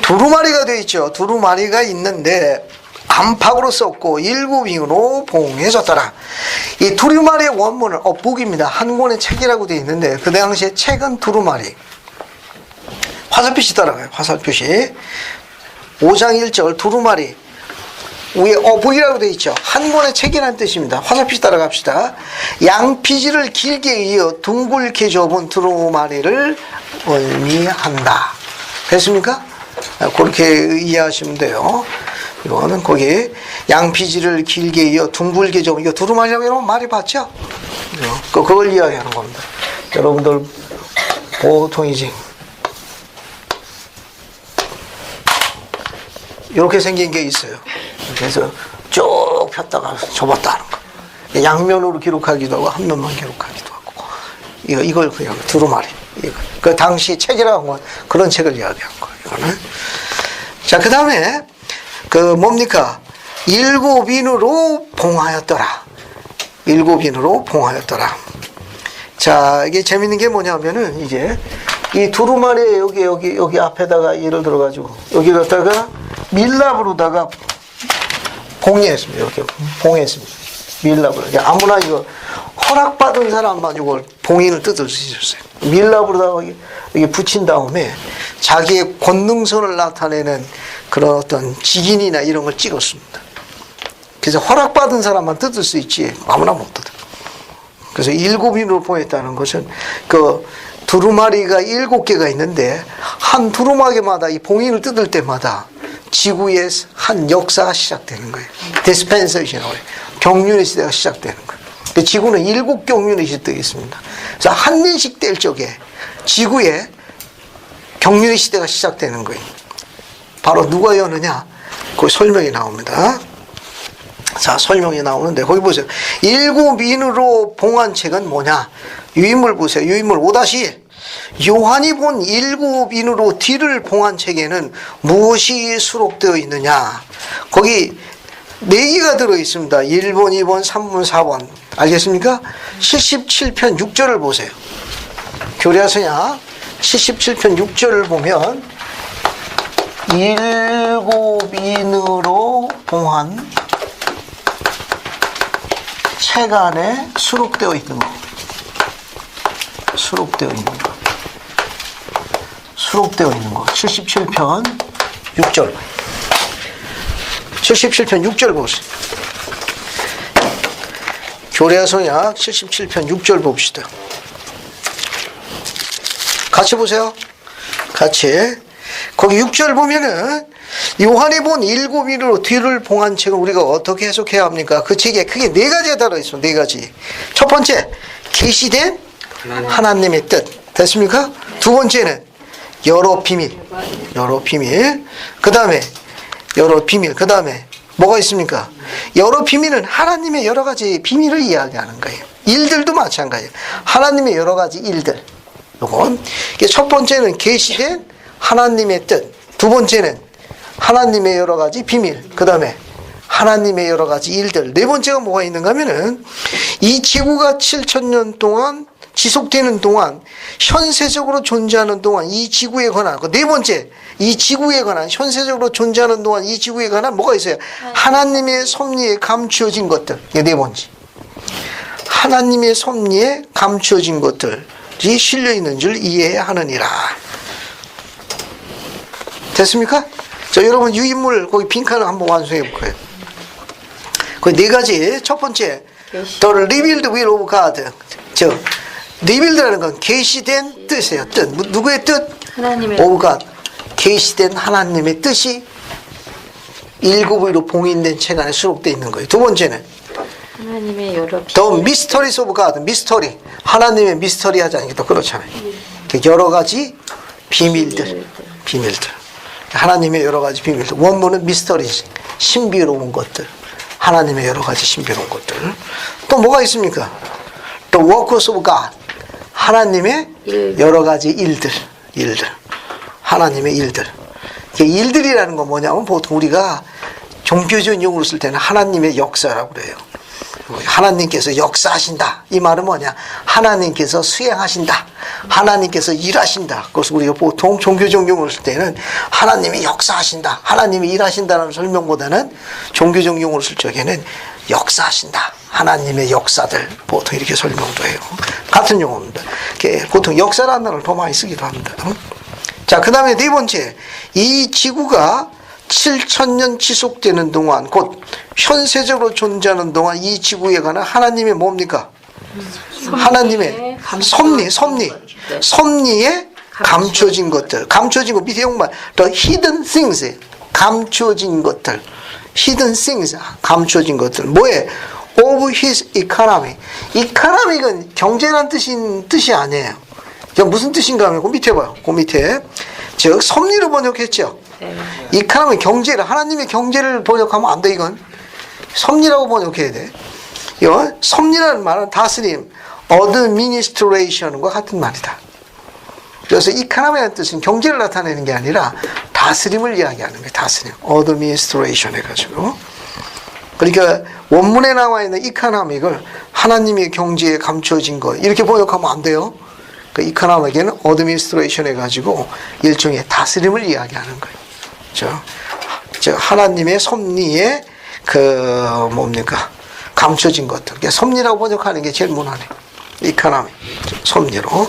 두루마리가 되어 있죠. 두루마리가 있는데 안팎으로 썼고 7윙으로 봉해졌더라. 이 두루마리의 원문은 북입니다. 한 권의 책이라고 되어 있는데 그 당시에 책은 두루마리. 화살표시 따라가요. 화살표시. 5장 1절 두루마리. 위에 북이라고 되어 있죠. 한 권의 책이라는 뜻입니다. 화살표시 따라갑시다. 양피지를 길게 이어 둥글게 접은 두루마리를 의미한다. 됐습니까? 그렇게 이해하시면 돼요. 이거는 거기 양피지를 길게 이어 둥글게 접은 이거 두루마리라고 여러분 많이 봤죠? 그걸 이야기하는 겁니다. 여러분들 보통이지. 이렇게 생긴 게 있어요. 그래서 쭉 폈다가 접었다 하는 거. 양면으로 기록하기도 하고 한 면만 기록하기도 하고. 이걸 그냥 두루마리. 그 당시 책이라고 한 건 그런 책을 이야기한 거예요. 이거는. 자, 그 다음에 그 뭡니까? 7인으로 봉하였더라. 7인으로 봉하였더라. 자, 이게 재밌는 게 뭐냐면은 이제 이 두루마리에 여기 앞에다가 예를 들어가지고 여기 갖다가 밀랍으로다가 봉해했습니다. 이렇게 봉했습니다. 밀랍으로. 아무나 이거 허락받은 사람만 이걸 봉인을 뜯을 수 있었어요. 밀랍으로다가 여기 붙인 다음에 자기의 권능선을 나타내는 그런 어떤 직인이나 이런 걸 찍었습니다. 그래서 허락받은 사람만 뜯을 수 있지 아무나 못 뜯어. 그래서 7인으로 봉했다는 것은 그 두루마리가 7개가 있는데 한 두루마리마다 이 봉인을 뜯을 때마다 지구의 한 역사가 시작되는 거예요. 디스펜세이셔널 경륜의 시대가 시작되는 거예요. 지구는 7경륜의 시대가 있습니다. 그래서 한 년씩 될 적에 지구에 경륜의 시대가 시작되는 거예요. 바로 누가 여느냐? 그 설명이 나옵니다. 자, 설명이 나오는데 거기 보세요. 7인으로 봉한 책은 뭐냐? 유인물 보세요. 유인물 5-1. 요한이 본 7인으로 뒤를 봉한 책에는 무엇이 수록되어 있느냐? 거기 4개가 들어 있습니다. 1번, 2번, 3번, 4번. 알겠습니까? 77편 6절을 보세요. 교리하서냐? 77편 6절을 보면 7인으로 봉한 책 안에 수록되어 있는 거. 수록되어 있는 거. 77편 6절. 즉 77편 6절 보세요. 교례서약 77편 6절 봅시다. 같이 보세요. 같이. 거기 6절 보면은 요한이 본 일곱 이르로 뒤를 봉한 책을 우리가 어떻게 해석해야 합니까? 그 책에 크게 네 가지가 들어있어. 네 가지. 첫 번째, 계시된 하나님의 뜻. 됐습니까? 두 번째는 여러 비밀. 여러 비밀. 그 다음에 여러 비밀. 그 다음에 뭐가 있습니까? 여러 비밀은 하나님의 여러 가지 비밀을 이야기하는 거예요. 일들도 마찬가지예요. 하나님의 여러 가지 일들. 요건 첫 번째는 계시된 하나님의 뜻. 두 번째는 하나님의 여러 가지 비밀. 그 다음에 하나님의 여러 가지 일들. 네 번째가 뭐가 있는가 하면은 이 지구가 7,000년 동안 지속되는 동안 현세적으로 존재하는 동안 이 지구에 관한 네 번째 이 지구에 관한 현세적으로 존재하는 동안 이 지구에 관한 뭐가 있어요? 하나님의 섭리에 감추어진 것들. 이게 네 번째. 하나님의 섭리에 감추어진 것들이 실려 있는 줄 이해해야 하느니라. 됐습니까? 자, 여러분 유인물 거기 빈칸을 한번 완성해 볼 거예요. 그 네 가지. 첫 번째, The revealed will of God. revealed라는 건 계시된 뜻이에요. 뜻. 누구의 뜻? 하나님의 of God. 계시된 하나님의 뜻이 일곱 위로 봉인된 책 안에 수록되어 있는 거예요. 두 번째는 하나님의 여러 The mysteries of God. 미스터리. 하나님의 미스터리 하지 않겠다. 그렇잖아요. 여러 가지 비밀들. 하나님의 여러 가지 비밀들. 원문은 미스터리지. 신비로운 것들. 하나님의 여러 가지 신비로운 것들. 또 뭐가 있습니까? The works of God. 하나님의 여러 가지 일들. 하나님의 일들. 일들이라는 건 뭐냐면 보통 우리가 종교적인 용어로 쓸 때는 하나님의 역사라고 그래요. 하나님께서 역사하신다. 이 말은 뭐냐? 하나님께서 수행하신다. 하나님께서 일하신다. 그래서 우리가 보통 종교적 용어로 쓸 때는 하나님이 역사하신다. 하나님이 일하신다는 설명보다는 종교적 용어로 쓸 적에는 역사하신다. 하나님의 역사들. 보통 이렇게 설명도 해요. 같은 용어입니다. 보통 역사라는 단어를 더 많이 쓰기도 합니다. 자, 그 다음에 네 번째. 이 지구가 7,000년 지속되는 동안 곧 현세적으로 존재하는 동안 이 지구에 관한 하나님의 뭡니까? 하나님의 섭리에 감춰진 것들. 감춰진 것 밑에 용말 The hidden things. 감춰진 것들. hidden things. 감춰진 것들. 뭐에? Of his economy. economy는 경제란 뜻이 아니에요. 무슨 뜻인가 하면 그 밑에 봐요. 그 밑에. 즉 섭리로 번역했죠. economy 경제를 하나님의 경제를 번역하면 안 돼. 이건 섭리라고 번역해야 돼. 이건 섭리라는 말은 다스림, administration과 같은 말이다. 그래서 economy라는 뜻은 경제를 나타내는 게 아니라 다스림을 이야기하는 거예요. 다스림, administration 해가지고. 그러니까 원문에 나와 있는 economic을 하나님의 경제에 감춰진 것 이렇게 번역하면 안 돼요. 그 economic에는 administration 해가지고 일종의 다스림을 이야기하는 거예요. 저 하나님의 섭리에 감춰진 것들. 그러니까 섭리라고 번역하는 게 제일 무난해요. economic, 섭리로.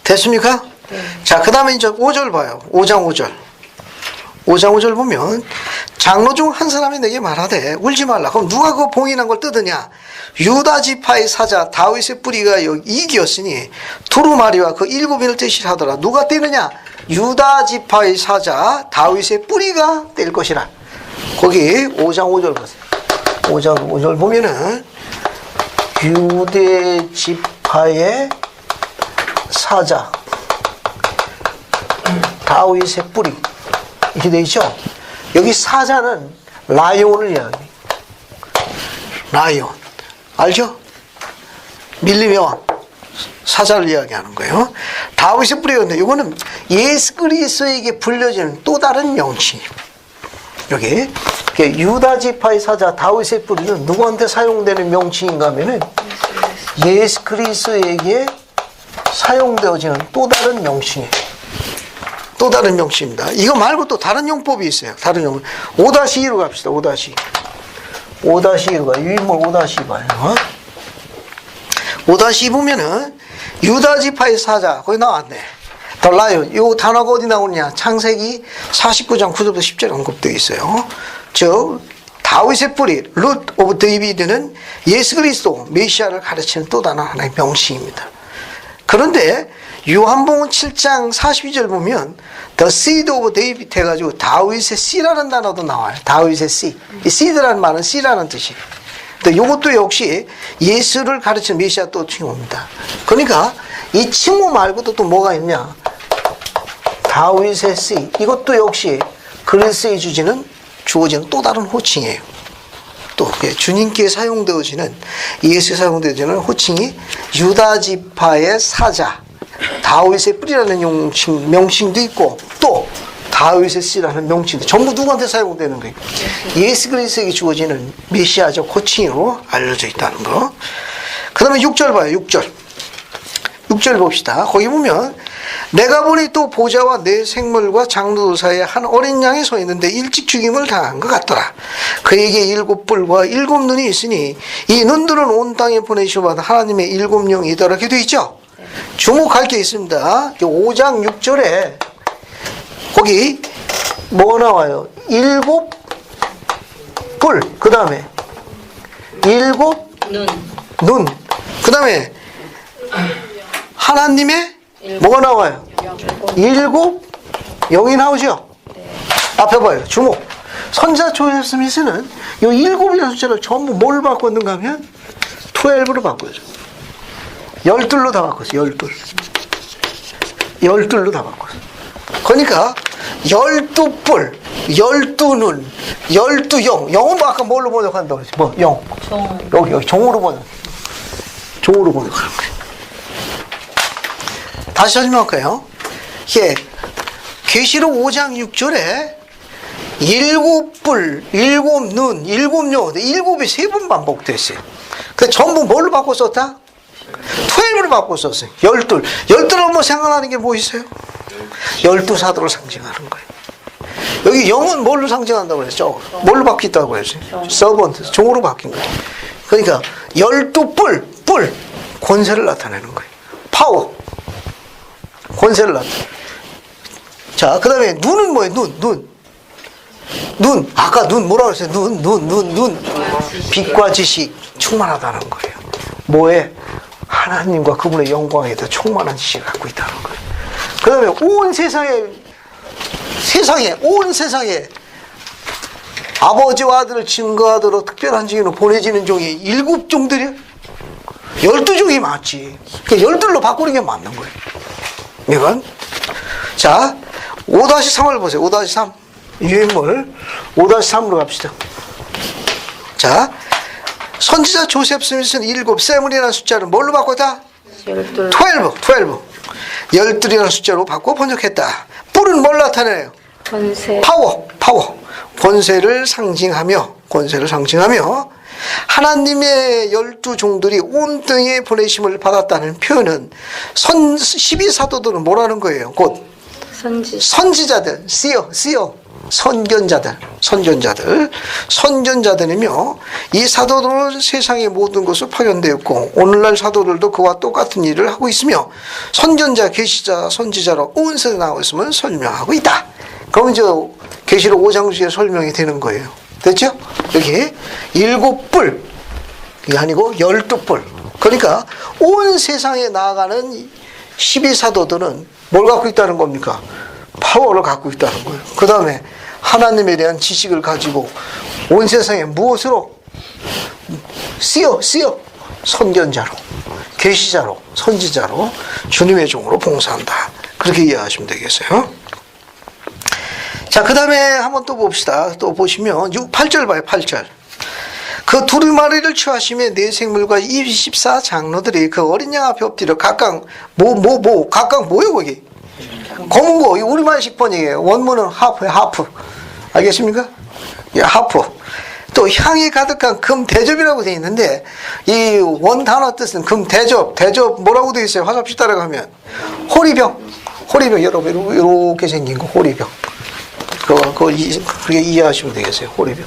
됐습니까? 자, 그 다음에 이제 5절 봐요. 5장 5절. 5장 5절 보면 장로 중 한 사람이 내게 말하되 울지 말라. 그럼 누가 그 봉인한 걸 뜯으냐? 유다 지파의 사자 다윗의 뿌리가 이기었으니 두루마리와 그 일곱인을 떼시라 하더라. 누가 떼느냐? 유다 지파의 사자 다윗의 뿌리가 뗄 것이라. 거기 5장 5절 보세요. 5장 5절 보면은 유대 지파의 사자 다윗의 뿌리 이렇게 되어 있죠. 여기 사자는 라이온을 이야기해요. 라이온 알죠? 밀림의 왕 사자를 이야기하는 거예요. 다윗의 뿌리였는데 이거는 예수 그리스도에게 불려지는 또 다른 명칭이에요. 여기 유다 지파의 사자 다윗의 뿌리는 누구한테 사용되는 명칭인가 하면은 예수 그리스도에게 사용되어지는 또 다른 명칭이에요. 또 다른 명칭입니다. 이거 말고 또 다른 용법이 있어요. 다른 용법. 5-2로 갑시다. 5-2. 5-2로 가. 유인물 5-2 봐요. 5-2 보면은 유다 지파의 사자 거기 나왔네. The lion. 이 단어가 어디 나오느냐? 창세기 49장 9절부터 10절에 언급되어 있어요. 즉 다윗의 뿌리, root of David는 예수 그리스도 메시아를 가르치는 또 다른 하나의 명칭입니다. 그런데 요한복음 7장 42절 보면 The seed of David 해가지고 다윗의 씨라는 단어도 나와요. 다윗의 씨. 이 seed라는 말은 씨라는 뜻이에요. 근데 이것도 역시 예수를 가르치는 메시아 또 칭호입니다. 그러니까 이 칭호 말고도 또 뭐가 있냐? 다윗의 씨. 이것도 역시 그리스도의 주어지는 또 다른 호칭이에요. 또 주님께 사용되어지는 예수에 사용되어지는 호칭이 유다 지파의 사자, 다윗의 뿌리라는 명칭도 있고 또 다윗의 씨라는 명칭도 전부 누구한테 사용되는 거예요? 예수 그리스도에게 주어지는 메시아적 호칭으로 알려져 있다는 거. 그 다음에 6절 봐요. 6절 봅시다. 거기 보면 내가 보니 또 보좌와 내 생물과 장로들 사이에 한 어린 양이 서 있는데 일찍 죽임을 당한 것 같더라. 그에게 7뿔과 7눈이 있으니 이 눈들은 온 땅에 보내시오받은 하나님의 7영이더라. 이렇게 되어 있죠. 주목할 게 있습니다. 5장 6절에 거기 뭐가 나와요? 7뿔, 그 다음에 7눈, 그 다음에 하나님의 뭐가 나와요? 7영이 나오죠? 앞에 봐요. 주목. 선지자 조셉 스미스는 이 7이라는 숫자를 전부 뭘 바꿨는가 하면 12로 바꾸죠. 12로 다 바꿨어요. 12로 다 바꿨어요. 그러니까 12뿔, 12눈, 12영. 영은 뭐 아까 뭘로 번역한다고 그랬지? 뭐? 영. 여기 종으로 번역하는 거예요. 다시 설명할까요? 예, 계시록 5장 6절에 7뿔, 7눈, 7영, 7이 3번 반복됐어요. 그 전부 뭘로 바꿔 썼다? 12로 바꿔 썼어요. 12를 뭐 생각나는 게 뭐 있어요? 12사도를 상징하는 거예요. 여기 영은 뭘로 상징한다고 그랬죠? 뭘로 바뀌었다고 그랬어요? 서번트, 종으로 바뀐 거예요. 그러니까 12뿔, 권세를 나타내는 거예요. 파워. 권세를 나타내. 자, 그 다음에 눈은 뭐예요? 눈. 아까 눈 뭐라고 했어요? 눈. 빛과 지식 충만하다는 거예요. 뭐에? 하나님과 그분의 영광에 더 충만한 지식을 갖고 있다는 거예요. 그 다음에 온 세상에 아버지와 아들을 증거하도록 특별한 증인으로 보내지는 종이 7종들이요? 12종이 맞지. 그 12로 바꾸는 게 맞는 거예요. 이건. 자, 5-3을 보세요. 5-3. 유인물. 5-3으로 갑시다. 자, 선지자 조셉 스미스는 7, 세븐이라는 숫자를 뭘로 바꿨다? 12. 12이라는 숫자로 바꿔 번역했다. 뿔은 뭘 나타내요? 권세. 파워. 권세를 상징하며 하나님의 12종들이 온 땅에 보내심을 받았다는 표현은 12사도들은 뭐라는 거예요? 곧 선지자들, 씨어, 선견자들이며 이 사도들은 세상의 모든 곳을 파견되었고 오늘날 사도들도 그와 똑같은 일을 하고 있으며 선견자, 계시자, 선지자로 온 세상에 나와 있음을 설명하고 있다. 그럼 이제 계시록 5장 주에 설명이 되는 거예요. 됐죠? 여기 7뿔이 아니고 12뿔. 그러니까 온 세상에 나아가는 12사도들은 뭘 갖고 있다는 겁니까? 파워를 갖고 있다는 거예요. 그 다음에 하나님에 대한 지식을 가지고 온 세상에 무엇으로? 씨어, 선견자로, 계시자로, 선지자로, 주님의 종으로 봉사한다. 그렇게 이해하시면 되겠어요. 자, 그 다음에 한번 또 봅시다. 또 보시면 8절 봐요. 8절. 그 두루마리를 취하심에 네 생물과 24 장로들이 그 어린 양 앞에 엎드려 각각 각각 뭐예요 거기? 검은 거. 우리말식 번역이에요. 원문은 하프. 알겠습니까? 예, 하프. 또 향이 가득한 금 대접이라고 되어 있는데 이 원 단어 뜻은 금 대접 뭐라고 되어 있어요? 화살표 따라가면 호리병 여러분 이렇게 생긴 거 호리병. 그렇게 이해하시면 되겠어요. 호리병.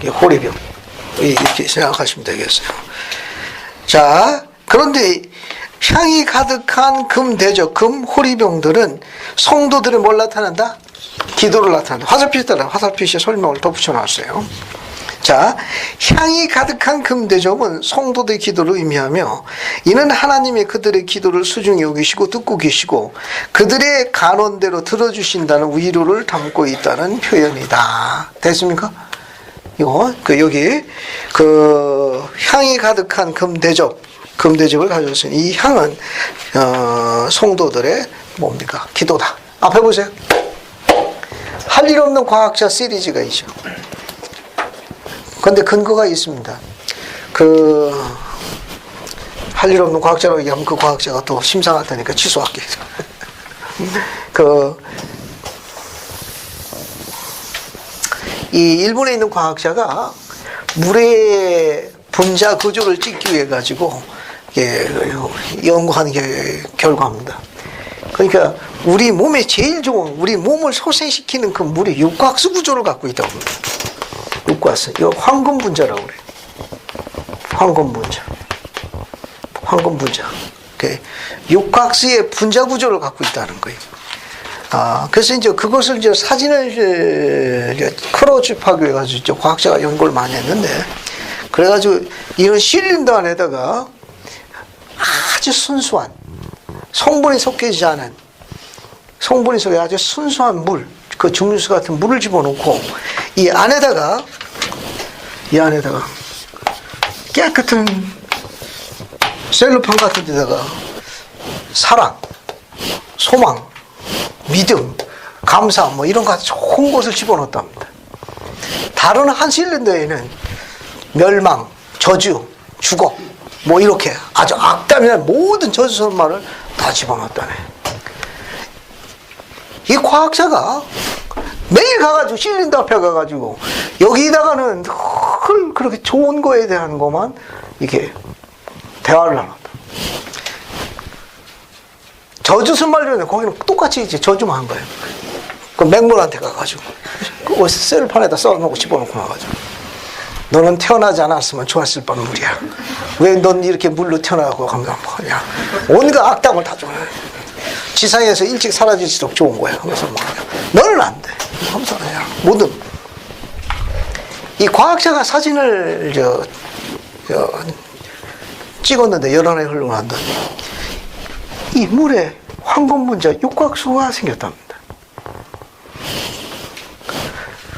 이게 호리병. 이렇게 생각하시면 되겠어요. 자, 그런데 향이 가득한 금대접, 금호리병들은 성도들이 뭘 나타낸다? 기도를 나타낸다. 화살표에 따라 화살표시에 설명을 더 붙여놨어요. 자, 향이 가득한 금대접은 성도들의 기도를 의미하며 이는 하나님이 그들의 기도를 소중히 여기시고 듣고 계시고 그들의 간원대로 들어주신다는 위로를 담고 있다는 표현이다. 됐습니까? 이거 여기 향이 가득한 금대접을 가지고 있어요. 이 향은 성도들의 뭡니까? 기도다. 앞에 보세요. 할 일 없는 과학자 시리즈가 있죠. 그런데 근거가 있습니다. 할 일 없는 과학자라고 얘기하면 그 과학자가 또 심상하다니까 취소할게요. 이 일본에 있는 과학자가 물의 분자 구조를 찍기 위해 가지고 연구하는 결과입니다. 그러니까 우리 몸에 제일 좋은, 우리 몸을 소생시키는 그 물이 육각수 구조를 갖고 있다고 합니다. 육각수. 이거 황금 분자라고 그래요. 황금 분자. 육각수의 분자 구조를 갖고 있다는 거예요. 그래서 이제 그것을 이제 사진을 크로즈하기 위해 가지고 과학자가 연구를 많이 했는데, 그래가지고 이런 실린더 안에다가 아주 순수한 성분이 섞이지 않은 아주 순수한 물, 그 증류수 같은 물을 집어넣고 이 안에다가 깨끗한 셀로판 같은 데다가 사랑, 소망, 믿음, 감사 뭐 이런 거 좋은 것을 집어넣었답니다. 다른 한 실린더에는 멸망, 저주, 죽어 뭐 이렇게 아주 악담이나 모든 저주선말을 다 집어넣었다네. 이 과학자가 매일 가가지고 실린더 앞에 가가지고 여기다가는 그렇게 좋은 거에 대한 것만 이렇게 대화를 나눴다. 저주선말이라는 거기는 똑같이 이제 저주만 한 거예요. 그 맹물한테 가가지고 셀판에다 써놓고 집어넣고 나가지고 너는 태어나지 않았으면 좋았을 뻔물이야. 왜 넌 이렇게 물로 태어나고 하면 뭐냐. 온갖 악담을 다 줘. 지상에서 일찍 사라질수록 좋은 거야. 하면서 너는 안 돼. 하면서 그냥 모든 이 과학자가 사진을 찍었는데 열한에 흘러나왔더니 이 물에 황금 분자 육각수가 생겼답니다.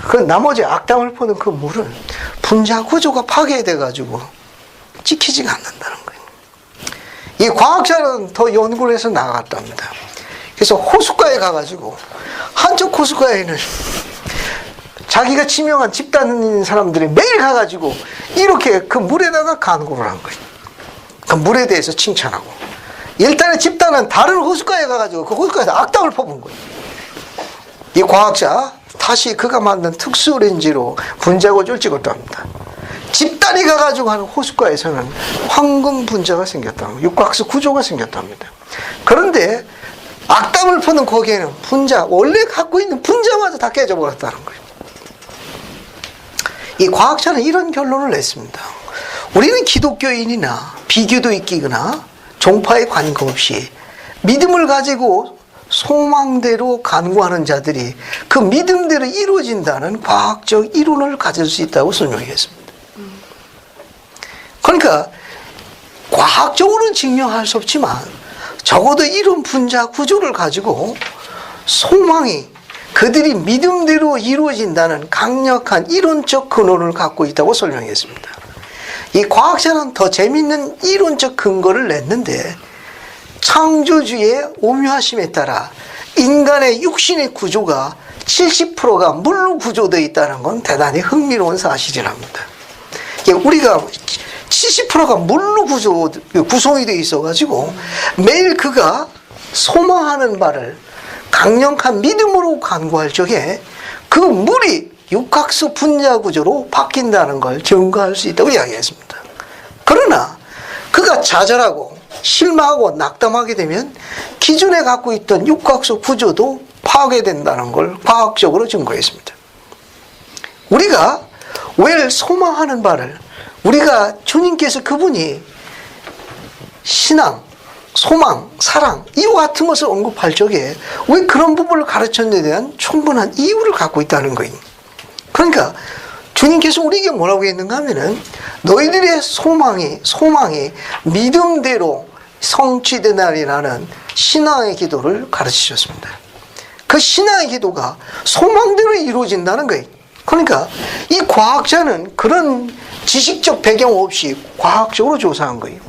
그 나머지 악담을 퍼는 그 물은 분자 구조가 파괴돼 가지고 찍히지가 않는다는 거예요. 이 과학자는 더 연구를 해서 나갔답니다. 그래서 호숫가에 가가지고 한쪽 호숫가에는 자기가 지명한 집단인 사람들이 매일 가가지고 이렇게 그 물에다가 간구를 한 거예요. 그 물에 대해서 칭찬하고 일단은 집단은 다른 호숫가에 가가지고 그 호숫가에서 악담을 퍼본 거예요. 이 과학자 다시 그가 만든 특수 렌즈로 분자 구조를 찍었답니다. 집단이 가가지고 하는 호숫가에서는 황금 분자가 생겼다. 육각수 구조가 생겼답니다. 그런데 악담을 퍼는 거기에는 분자, 원래 갖고 있는 분자마저 다 깨져버렸다는 거예요. 이 과학자는 이런 결론을 냈습니다. 우리는 기독교인이나 비교도이끼거나 종파에 관계없이 믿음을 가지고 소망대로 간구하는 자들이 그 믿음대로 이루어진다는 과학적 이론을 가질 수 있다고 설명했습니다. 그러니까 과학적으로는 증명할 수 없지만 적어도 이런 분자 구조를 가지고 소망이 그들이 믿음대로 이루어진다는 강력한 이론적 근원을 갖고 있다고 설명했습니다. 이 과학자는 더 재미있는 이론적 근거를 냈는데 창조주의 오묘하심에 따라 인간의 육신의 구조가 70%가 물로 구조되어 있다는 건 대단히 흥미로운 사실이랍니다. 우리가 70%가 물로 구성이 되어 있어가지고 매일 그가 소망하는 바를 강력한 믿음으로 간구할 적에 그 물이 육각수 분자 구조로 바뀐다는 걸 증거할 수 있다고 이야기했습니다. 그러나 그가 좌절하고 실망하고 낙담하게 되면 기존에 갖고 있던 육각수 구조도 파괴된다는 걸 과학적으로 증거했습니다. 우리가 왜 소망하는 바를 우리가 주님께서 그분이 신앙, 소망, 사랑 이와 같은 것을 언급할 적에 왜 그런 부분을 가르쳤는데 대한 충분한 이유를 갖고 있다는 거예요. 그러니까 주님께서 우리에게 뭐라고 했는가 하면은 너희들의 소망이 믿음대로 성취되나리라는 신앙의 기도를 가르치셨습니다. 그 신앙의 기도가 소망대로 이루어진다는 거예요. 그러니까 이 과학자는 그런 지식적 배경 없이 과학적으로 조사한 거예요.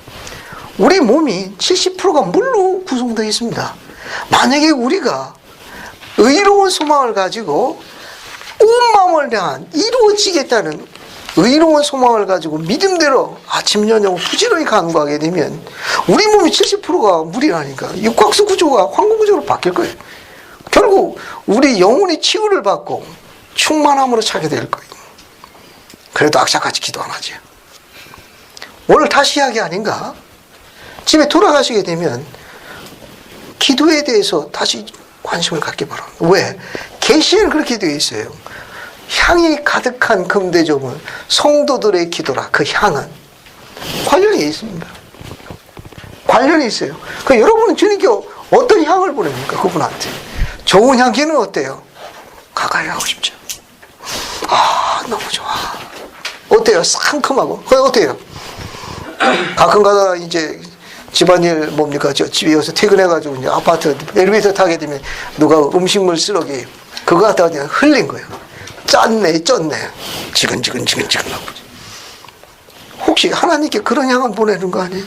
우리 몸이 70%가 물로 구성되어 있습니다. 만약에 우리가 의로운 소망을 가지고 온 마음을 다한 이루어지겠다는 의로운 소망을 가지고 믿음대로 아침 저녁 부지런히 간구하게 되면 우리 몸이 70%가 물이라니까 육각수 구조가 황금 구조로 바뀔 거예요. 결국 우리 영혼이 치유를 받고 충만함으로 차게 될 거예요. 그래도 악착같이 기도 안 하죠. 오늘 다시 이야기 아닌가? 집에 돌아가시게 되면 기도에 대해서 다시 관심을 갖기 바랍니다. 왜? 계시에는 그렇게 되어 있어요. 향이 가득한 금대접은 성도들의 기도라. 그 향은 관련이 있습니다. 관련이 있어요. 그 여러분은 주님께 어떤 향을 보냅니까? 그분한테. 좋은 향기는 어때요? 가까이 하고 싶죠. 아, 너무 좋아. 어때요? 상큼하고. 그게 어때요? 가끔 가다 이제 집안일 뭡니까? 저 집에 와서 퇴근해가지고 이제 아파트 엘리베이터 타게 되면 누가 음식물 쓰레기 그거 갖다가 그냥 흘린 거예요. 짰네. 지근하고. 혹시 하나님께 그런 향을 보내는 거 아니에요?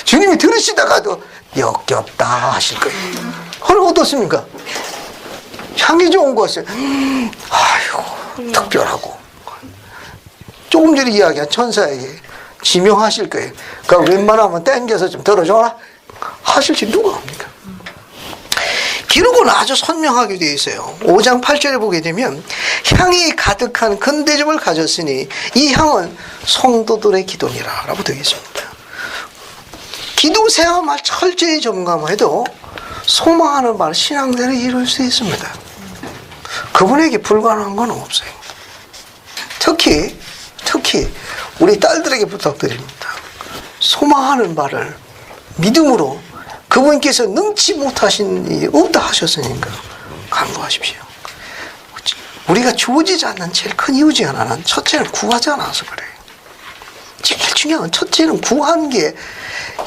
주님이 들으시다가도 역겹다 하실 거예요. 하나 어떻습니까? 향이 좋은 것을 아이고 특별하고 조금 전에 이야기한 천사에게 지명하실 거예요. 그러니까 웬만하면 땡겨서 좀 들어줘라 하실지 누가 합니까? 기록은 아주 선명하게 되어 있어요. 5장 8절에 보게 되면 향이 가득한 금대접을 가졌으니 이 향은 성도들의 기도니라 라고 되어 있습니다. 기도 생활만 철저히 점검해도 소망하는 바를 신앙대로 이룰 수 있습니다. 그분에게 불가능한 건 없어요. 특히 우리 딸들에게 부탁드립니다. 소망하는 바를 믿음으로 그분께서 능치 못하신 일이 없다 하셨으니까 간구하십시오. 우리가 주어지지 않는 제일 큰 이유 중 하나는 첫째는 구하지 않아서 그래요. 제일 중요한 첫째는 구한 게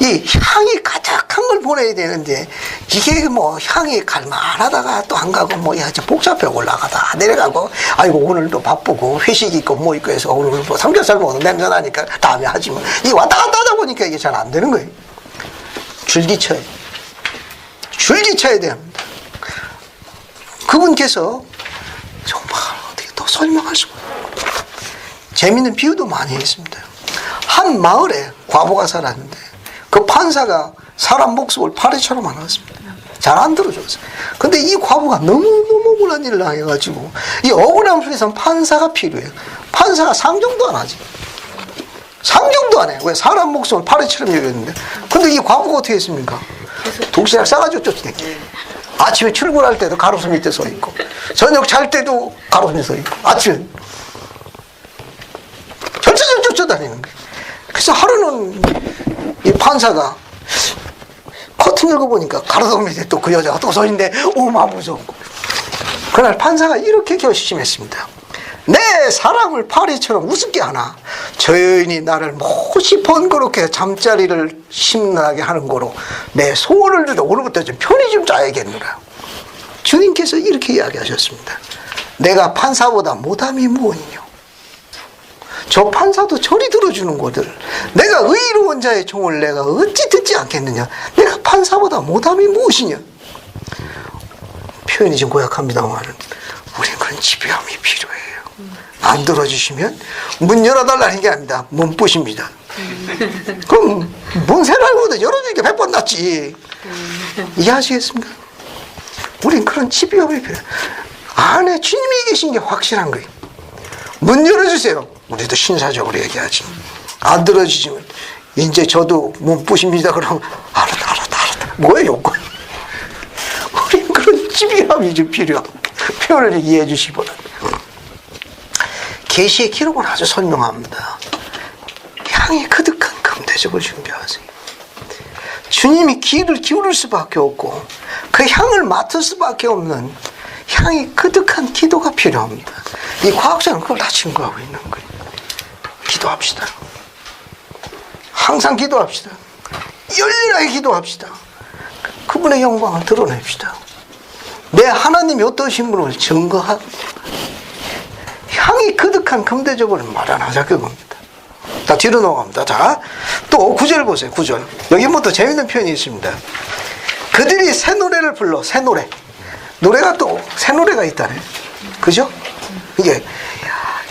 이 향이 가득한 걸 보내야 되는데 이게 뭐 향이 갈만하다가 또 안 가고 뭐 야, 복잡해 올라가다 내려가고 아이고 오늘도 바쁘고 회식 있고 뭐 있고 해서 오늘 뭐 삼겹살 먹는 냄새 나니까 다음에 하지 뭐 이 왔다 갔다 하다 보니까 이게 잘 안 되는 거예요. 줄기쳐야 됩니다. 그분께서 정말 어떻게 더 설명할 수가 없어요. 재밌는 비유도 많이 있습니다. 한 마을에 과부가 살았는데 그 판사가 사람 목숨을 파리처럼 안았습니다. 잘 안 들어줬어요. 근데 이 과부가 너무 억울한 일을 당해가지고 이 억울한 속에서는 판사가 필요해요. 판사가 상정도 안 하지. 상정도 안 해. 왜? 사람 목숨을 파리처럼 여겼는데. 근데 이 과부가 어떻게 했습니까? 독시락 싸가지고 쫓아다녀요. 아침에 출근할 때도 가로수 밑에 서 있고 저녁 잘 때도 가로수 밑에 서 있고 아침에 절차적으로 쫓아다니는 거예요. 그래서 하루는 이 판사가 커튼 열고 보니까 가로수 밑에 또 그 여자가 또 서 있는데 오마 무섭고 그날 판사가 이렇게 결심했습니다. 내 사랑을 파리처럼 우습게 하나 저 여인이 나를 몹시 번거롭게 잠자리를 심나게 하는 거로 내 소원을 들어 오늘부터 좀 편히 좀 짜야겠노라. 주님께서 이렇게 이야기하셨습니다. 내가 판사보다 못함이 무엇이뇨? 저 판사도 저리 들어주는 거들 내가 의로운 자의 종을 내가 어찌 듣지 않겠느냐? 내가 판사보다 못함이 무엇이냐? 표현이 좀 고약합니다만 우리는 그런 집요함이 필요해요. 안 들어주시면 문 열어달라는 게 아닙니다. 문부십니다. 그럼 문 세라고도 열어주는 게 100번 낫지. 이해하시겠습니까? 우린 그런 집요함이 필요해요. 안에 주님이 계신 게 확실한 거예요. 문 열어주세요. 우리도 신사적으로 얘기하지. 안 들어주시면 이제 저도 문부십니다. 그러면 알았다. 뭐예요 요건? 우린 그런 집요함이 좀 필요하고 표현을 이해해 주시기 바랍니다. 계시의 기록은 아주 선명합니다. 향이 그득한 금대접을 준비하세요. 주님이 귀를 기울일 수밖에 없고 그 향을 맡을 수밖에 없는 향이 그득한 기도가 필요합니다. 이 과학자는 그걸 다 증거하고 있는 거예요. 기도합시다. 항상 기도합시다. 열렬하게 기도합시다. 그분의 영광을 드러냅시다. 내 하나님이 어떠신 분을 증거하고 향이 그득한 금대접을 마련하자 그겁니다. 자, 뒤로 넘어갑니다. 자, 또 9절 보세요. 9절. 여기 뭐 또 재밌는 표현이 있습니다. 그들이 새 노래를 불러. 새 노래. 노래가 또 새 노래가 있다네. 그죠? 이게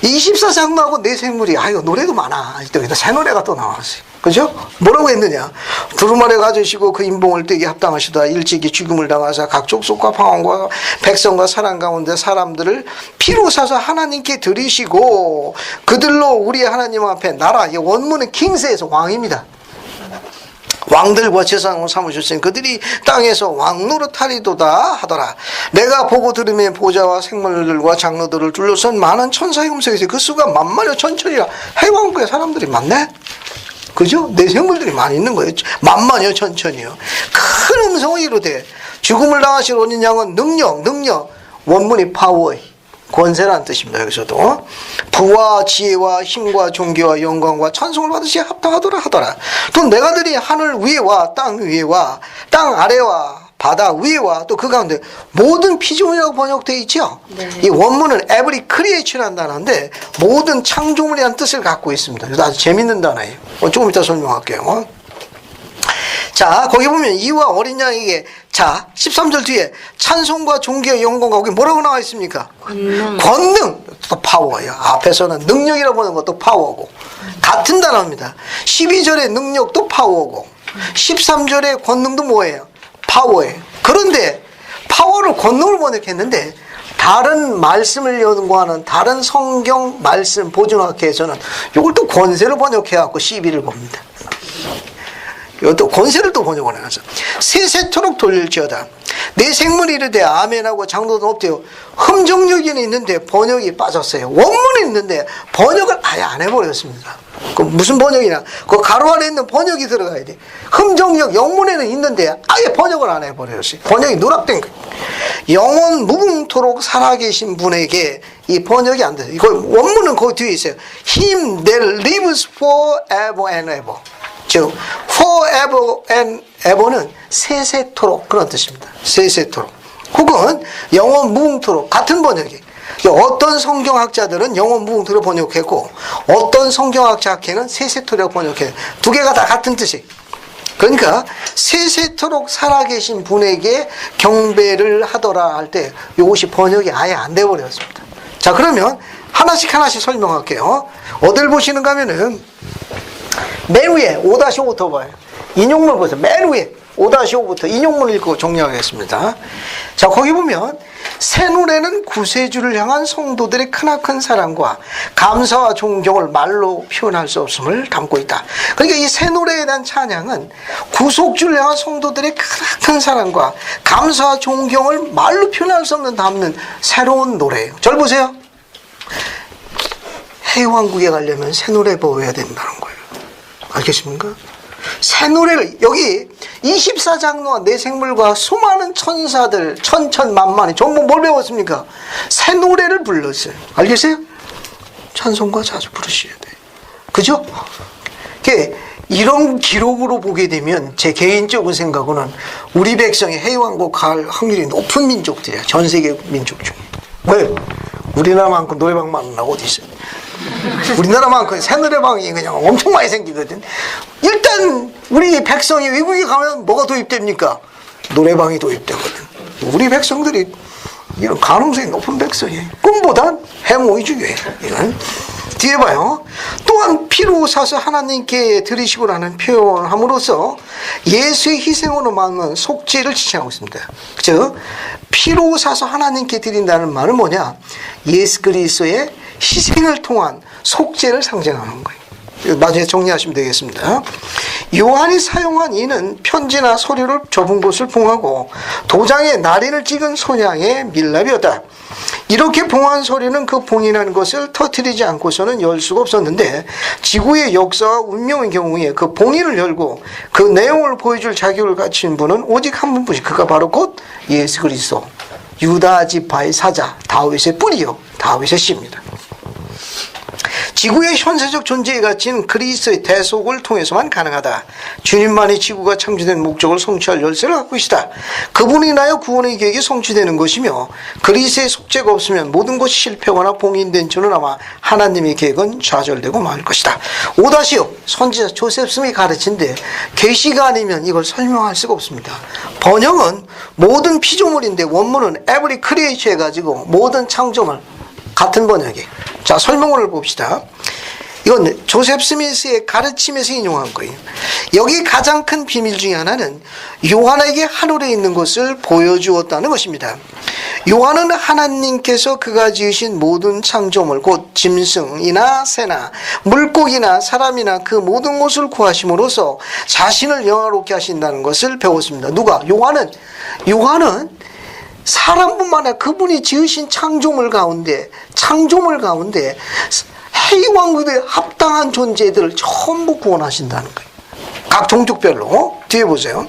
24장로하고 내 생물이 아유 노래도 많아. 여기다 새 노래가 또 나왔어요. 그죠? 뭐라고 했느냐? 두루마리 가지시고 그 인봉을 떼기 합당하시다. 일찍이 죽음을 당하사 각 족속과 방언과 백성과 사람 가운데 사람들을 피로 사서 하나님께 드리시고 그들로 우리 하나님 앞에 나라. 이 원문은 킹스에서 왕입니다. 왕들과 제사장을 삼으셨으니 그들이 땅에서 왕 노릇하리도다 하더라. 내가 보고 들으면 보좌와 생물들과 장로들을 둘러싼 많은 천사의 음성이 그 수가 만만여 천천이라. 해왕국에 사람들이 많네. 그죠? 내 생물들이 많이 있는 거예요. 만만여 천천이요. 큰 음성을 이루되 죽음을 당하신 어린 양은 능력 원문이 파워 권세라는 뜻입니다. 여기서도 부와 지혜와 힘과 존귀와 영광과 찬송을 받으시에 합당하더라 하더라. 또 내가 들이 하늘 위에와 땅 위에와 땅 아래와 바다 위에와 또 그 가운데 모든 피조물이라고 번역되어 있죠. 네. 이 원문은 every creature라는 단어인데 모든 창조물이라는 뜻을 갖고 있습니다. 그래서 아주 재밌는 단어예요. 조금 이따 설명할게요. 자, 거기 보면 이와 어린 양에게 자 13절 뒤에 찬송과 존귀와 영광과 거기 뭐라고 나와 있습니까? 권능 또 파워예요. 앞에서는 능력이라고 보는 것도 파워고 같은 단어입니다. 12절의 능력도 파워고 13절의 권능도 뭐예요? 파워예요. 그런데 파워를 권능을 번역했는데 다른 말씀을 연구하는 다른 성경 말씀 보존학회에서는 이걸 또 권세를 번역해갖고 시비를 봅니다. 이것도 권세를 또 번역을 해놨어. 세세토록 돌릴지어다. 내 생물이 이르되 아멘하고 장로도 없대요. 흠정력이 있는데 번역이 빠졌어요. 원문이 있는데 번역을 아예 안 해버렸습니다. 그 무슨 번역이냐? 그 가로 안에 있는 번역이 들어가야 돼. 흠정력 영문에는 있는데 아예 번역을 안 해버렸어요. 번역이 누락된 거예요. 영원 무궁토록 살아계신 분에게 이 번역이 안 돼요. 이거 원문은 거기 뒤에 있어요. Him that lives forever and ever. 즉 forever and ever는 세세토록 그런 뜻입니다. 세세토록 혹은 영원 무궁토록 같은 번역이. 어떤 성경학자들은 영원 무궁토록 번역했고 어떤 성경학자학회는 세세토록 번역해요. 두 개가 다 같은 뜻이에요. 그러니까 세세토록 살아계신 분에게 경배를 하더라 할 때 이것이 번역이 아예 안 돼버렸습니다. 자, 그러면 하나씩 설명할게요. 어딜 보시는가 하면은 맨 위에 5-5부터 봐요. 인용문 보세요. 맨 위에 5-5부터 인용문 읽고 정리하겠습니다. 자, 거기 보면 새 노래는 구세주를 향한 성도들의 크나큰 사랑과 감사와 존경을 말로 표현할 수 없음을 담고 있다. 그러니까 이 새 노래에 대한 찬양은 구속주를 향한 성도들의 크나큰 사랑과 감사와 존경을 말로 표현할 수 없는 담는 새로운 노래예요. 절 보세요. 해왕국에 가려면 새 노래 배워야 된다는 거예요. 알겠습니까? 새 노래를 여기 24장로와 내 생물과 수많은 천사들 천천만만이 전부 뭘 배웠습니까? 새 노래를 불렀어요. 알겠어요? 찬송가 자주 부르셔야 돼요. 그죠? 이런 기록으로 보게 되면 제 개인적인 생각으로는 우리 백성이 해왕국 갈 확률이 높은 민족들이야. 전 세계 민족 중에. 왜? 우리나라만큼 노래방만 어디 있어요? 우리나라만큼 새 노래방이 그냥 엄청 많이 생기거든. 일단 우리 백성이 외국에 가면 뭐가 도입됩니까? 노래방이 도입되거든. 우리 백성들이 이런 가능성이 높은 백성이에요. 꿈보단 해몽이 중요해요. 이건 뒤에 봐요. 또한 피로 사서 하나님께 드리시고라는 표현을 함으로써 예수의 희생으로 막는 속죄를 지칭하고 있습니다. 즉 피로 사서 하나님께 드린다는 말은 뭐냐? 예수 그리스도의 희생을 통한 속죄를 상징하는 거예요. 나중에 정리하시면 되겠습니다. 요한이 사용한 이는 편지나 서류를 좁은 곳을 봉하고 도장에 날인을 찍은 손양의 밀랍이었다. 이렇게 봉한 서류는 그 봉인한 것을 터뜨리지 않고서는 열 수가 없었는데 지구의 역사와 운명의 경우에 그 봉인을 열고 그 내용을 보여줄 자격을 갖춘 분은 오직 한 분뿐이, 그가 바로 곧 예수 그리스도, 유다 지파의 사자, 다윗의 뿌리요, 다윗의 씨입니다. 지구의 현세적 존재에 갇힌 그리스도의 대속을 통해서만 가능하다. 주님만이 지구가 창조된 목적을 성취할 열쇠를 갖고 계시다. 그분이 인하여 구원의 계획이 성취되는 것이며 그리스도의 속죄가 없으면 모든 것이 실패하거나 봉인된 줄은 아마 하나님의 계획은 좌절되고 말 것이다. 5-6 선지자 조셉 스미스가 가르친데 계시가 아니면 이걸 설명할 수가 없습니다. 번역은 모든 피조물인데 원문은 every creation 해가지고 모든 창조물, 같은 번역이. 자, 설명을 봅시다. 이건 조셉 스미스의 가르침에서 인용한 거예요. 여기 가장 큰 비밀 중에 하나는 요한에게 하늘에 있는 것을 보여주었다는 것입니다. 요한은 하나님께서 그가 지으신 모든 창조물, 곧 짐승이나 새나 물고기나 사람이나 그 모든 것을 구하심으로써 자신을 영화롭게 하신다는 것을 배웠습니다. 누가? 요한은 사람뿐만 아니라 그분이 지으신 창조물 가운데 해왕국에 합당한 존재들을 전부 구원하신다는 거예요. 각 종족별로. 뒤에 보세요.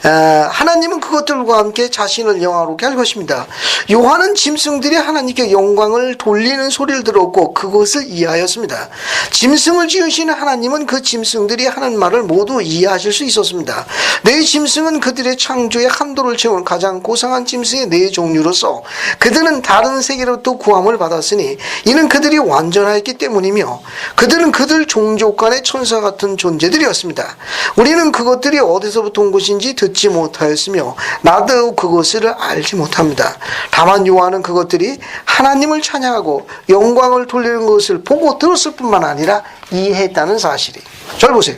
하나님은 그것들과 함께 자신을 영화롭게 할 것입니다. 요한은 짐승들이 하나님께 영광을 돌리는 소리를 들었고 그것을 이해하였습니다. 짐승을 지으시는 하나님은 그 짐승들이 하는 말을 모두 이해하실 수 있었습니다. 네 짐승은 그들의 창조의 한도를 채우는 가장 고상한 짐승의 네 종류로서 그들은 다른 세계로부터 구함을 받았으니 이는 그들이 완전하였기 때문이며 그들은 그들 종족 간의 천사 같은 존재들이었습니다. 우리는 그것들이 어디서부터 온 것인지 듣지 못하였으며 나도 그것을 알지 못합니다. 다만 요한은 그것들이 하나님을 찬양하고 영광을 돌리는 것을 보고 들었을 뿐만 아니라 이해했다는 사실이. 잘 보세요.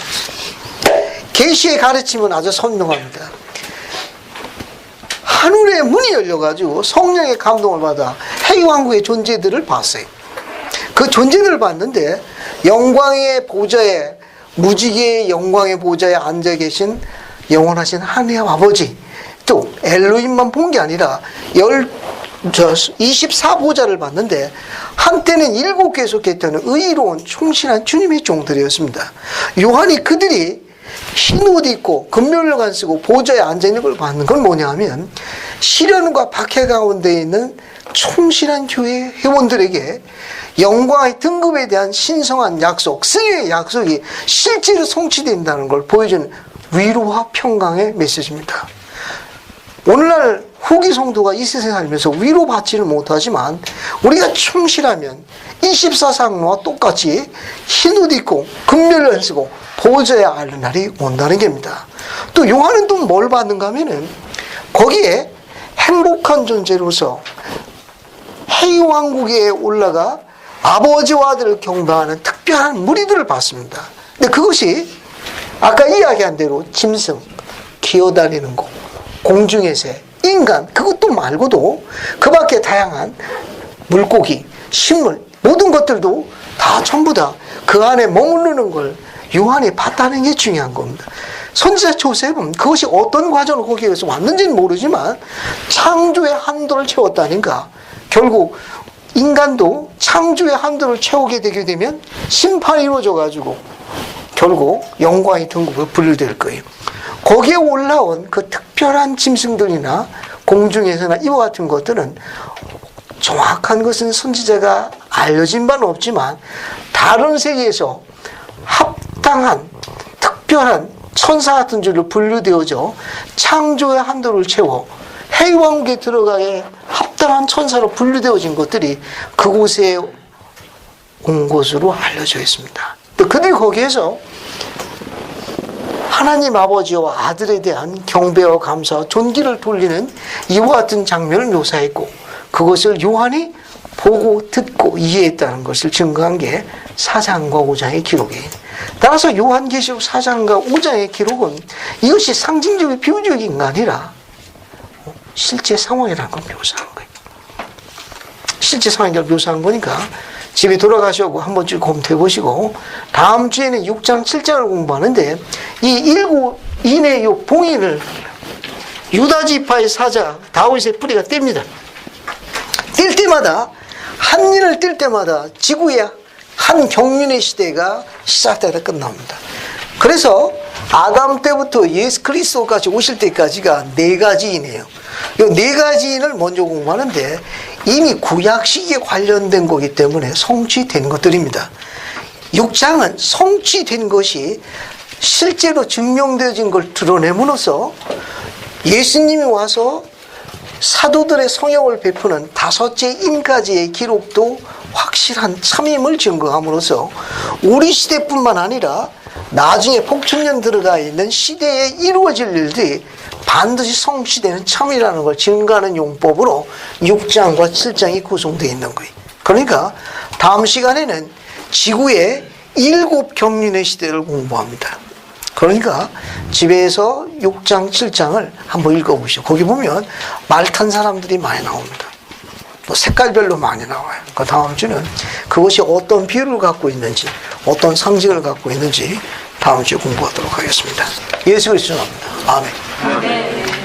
계시의 가르침은 아주 선명합니다. 하늘의 문이 열려가지고 성령의 감동을 받아 해왕국의 존재들을 봤어요. 그 존재들을 봤는데 영광의 보좌에, 무지개의 영광의 보좌에 앉아 계신 영원하신 하나님 아버지, 또 엘로힘만 본 게 아니라 24보좌를 봤는데 한때는 7개 속했다는 의로운 충실한 주님의 종들이었습니다. 요한이 그들이 흰 옷 입고 금면류관 쓰고 보좌에 앉아있는 걸 봤는 건 뭐냐 하면 시련과 박해 가운데 있는 충실한 교회 회원들에게 영광의 등급에 대한 신성한 약속, 승리의 약속이 실제로 성취된다는 걸 보여주는 위로와 평강의 메시지입니다. 오늘날 후기 성도가 이 세상에 살면서 위로받지를 못하지만 우리가 충실하면 24상로와 똑같이 흰옷 입고 금면을 안 쓰고 보좌에 앉는 날이 온다는 겁니다. 또 요한은 또 뭘 받는가 하면은 거기에 행복한 존재로서 해왕국에 올라가 아버지와 아들을 경배하는 특별한 무리들을 봤습니다. 근데 그것이 아까 이야기한 대로 짐승, 기어다니는 거, 공중의 새, 인간, 그것도 말고도 그 밖에 다양한 물고기, 식물, 모든 것들도 다 전부 다 그 안에 머무르는 걸 요한이 봤다는 게 중요한 겁니다. 선지자 조셉은 그것이 어떤 과정으로 거기에서 왔는지는 모르지만 창조의 한도를 채웠다니까 결국 인간도 창조의 한도를 채우게 되게 되면 심판이 이루어져가지고 결국 영광의 등급을 분류될 거예요. 거기에 올라온 그 특별한 짐승들이나 공중에서나 이와 같은 것들은 정확한 것은 선지자가 알려진 바는 없지만 다른 세계에서 합당한 특별한 천사 같은 줄로 분류되어져 창조의 한도를 채워 해왕국에 들어가게 합당한 천사로 분류되어진 것들이 그곳에 온 것으로 알려져 있습니다. 또 그들이 거기에서 하나님 아버지와 아들에 대한 경배와 감사와 존귀를 돌리는 이와 같은 장면을 묘사했고 그것을 요한이 보고 듣고 이해했다는 것을 증거한 게 4장과 5장의 기록이에요. 따라서 요한계시록 4장과 5장의 기록은 이것이 상징적인 비유적인 게 아니라 실제 상황이라는 걸 묘사한 거예요. 실제 상황을 묘사한 거니까 집에 돌아가시고 한번 쭉 검토해 보시고 다음 주에는 6장 7장을 공부하는데 이 일구인의 요 봉인을 유다 지파의 사자 다윗의 뿌리가 뗍니다. 뗄 때마다 한 일을 뗄 때마다 지구의 한 경륜의 시대가 시작되다 끝납니다. 그래서 아담 때부터 예수 그리스도까지 오실 때까지가 4가지이네요. 이 4가지인을 먼저 공부하는데 이미 구약 시기에 관련된 거기 때문에 성취된 것들입니다. 6장은 성취된 것이 실제로 증명되어진 걸 드러내므로써 예수님이 와서 사도들의 성령을 베푸는 5째 임까지의 기록도 확실한 참임을 증거함으로써 우리 시대뿐만 아니라 나중에 복천년 들어가 있는 시대에 이루어질 일들이 반드시 성취되는 참이라는 걸 증거하는 용법으로 6장과 7장이 구성되어 있는 거예요. 그러니까 다음 시간에는 지구의 7경륜의 시대를 공부합니다. 그러니까 집에서 6장, 7장을 한번 읽어보시죠. 거기 보면 말 탄 사람들이 많이 나옵니다. 뭐 색깔별로 많이 나와요. 그 다음 주는 그것이 어떤 비율을 갖고 있는지, 어떤 상징을 갖고 있는지 다음 주에 공부하도록 하겠습니다. 예수 그리스도입니다. 아멘.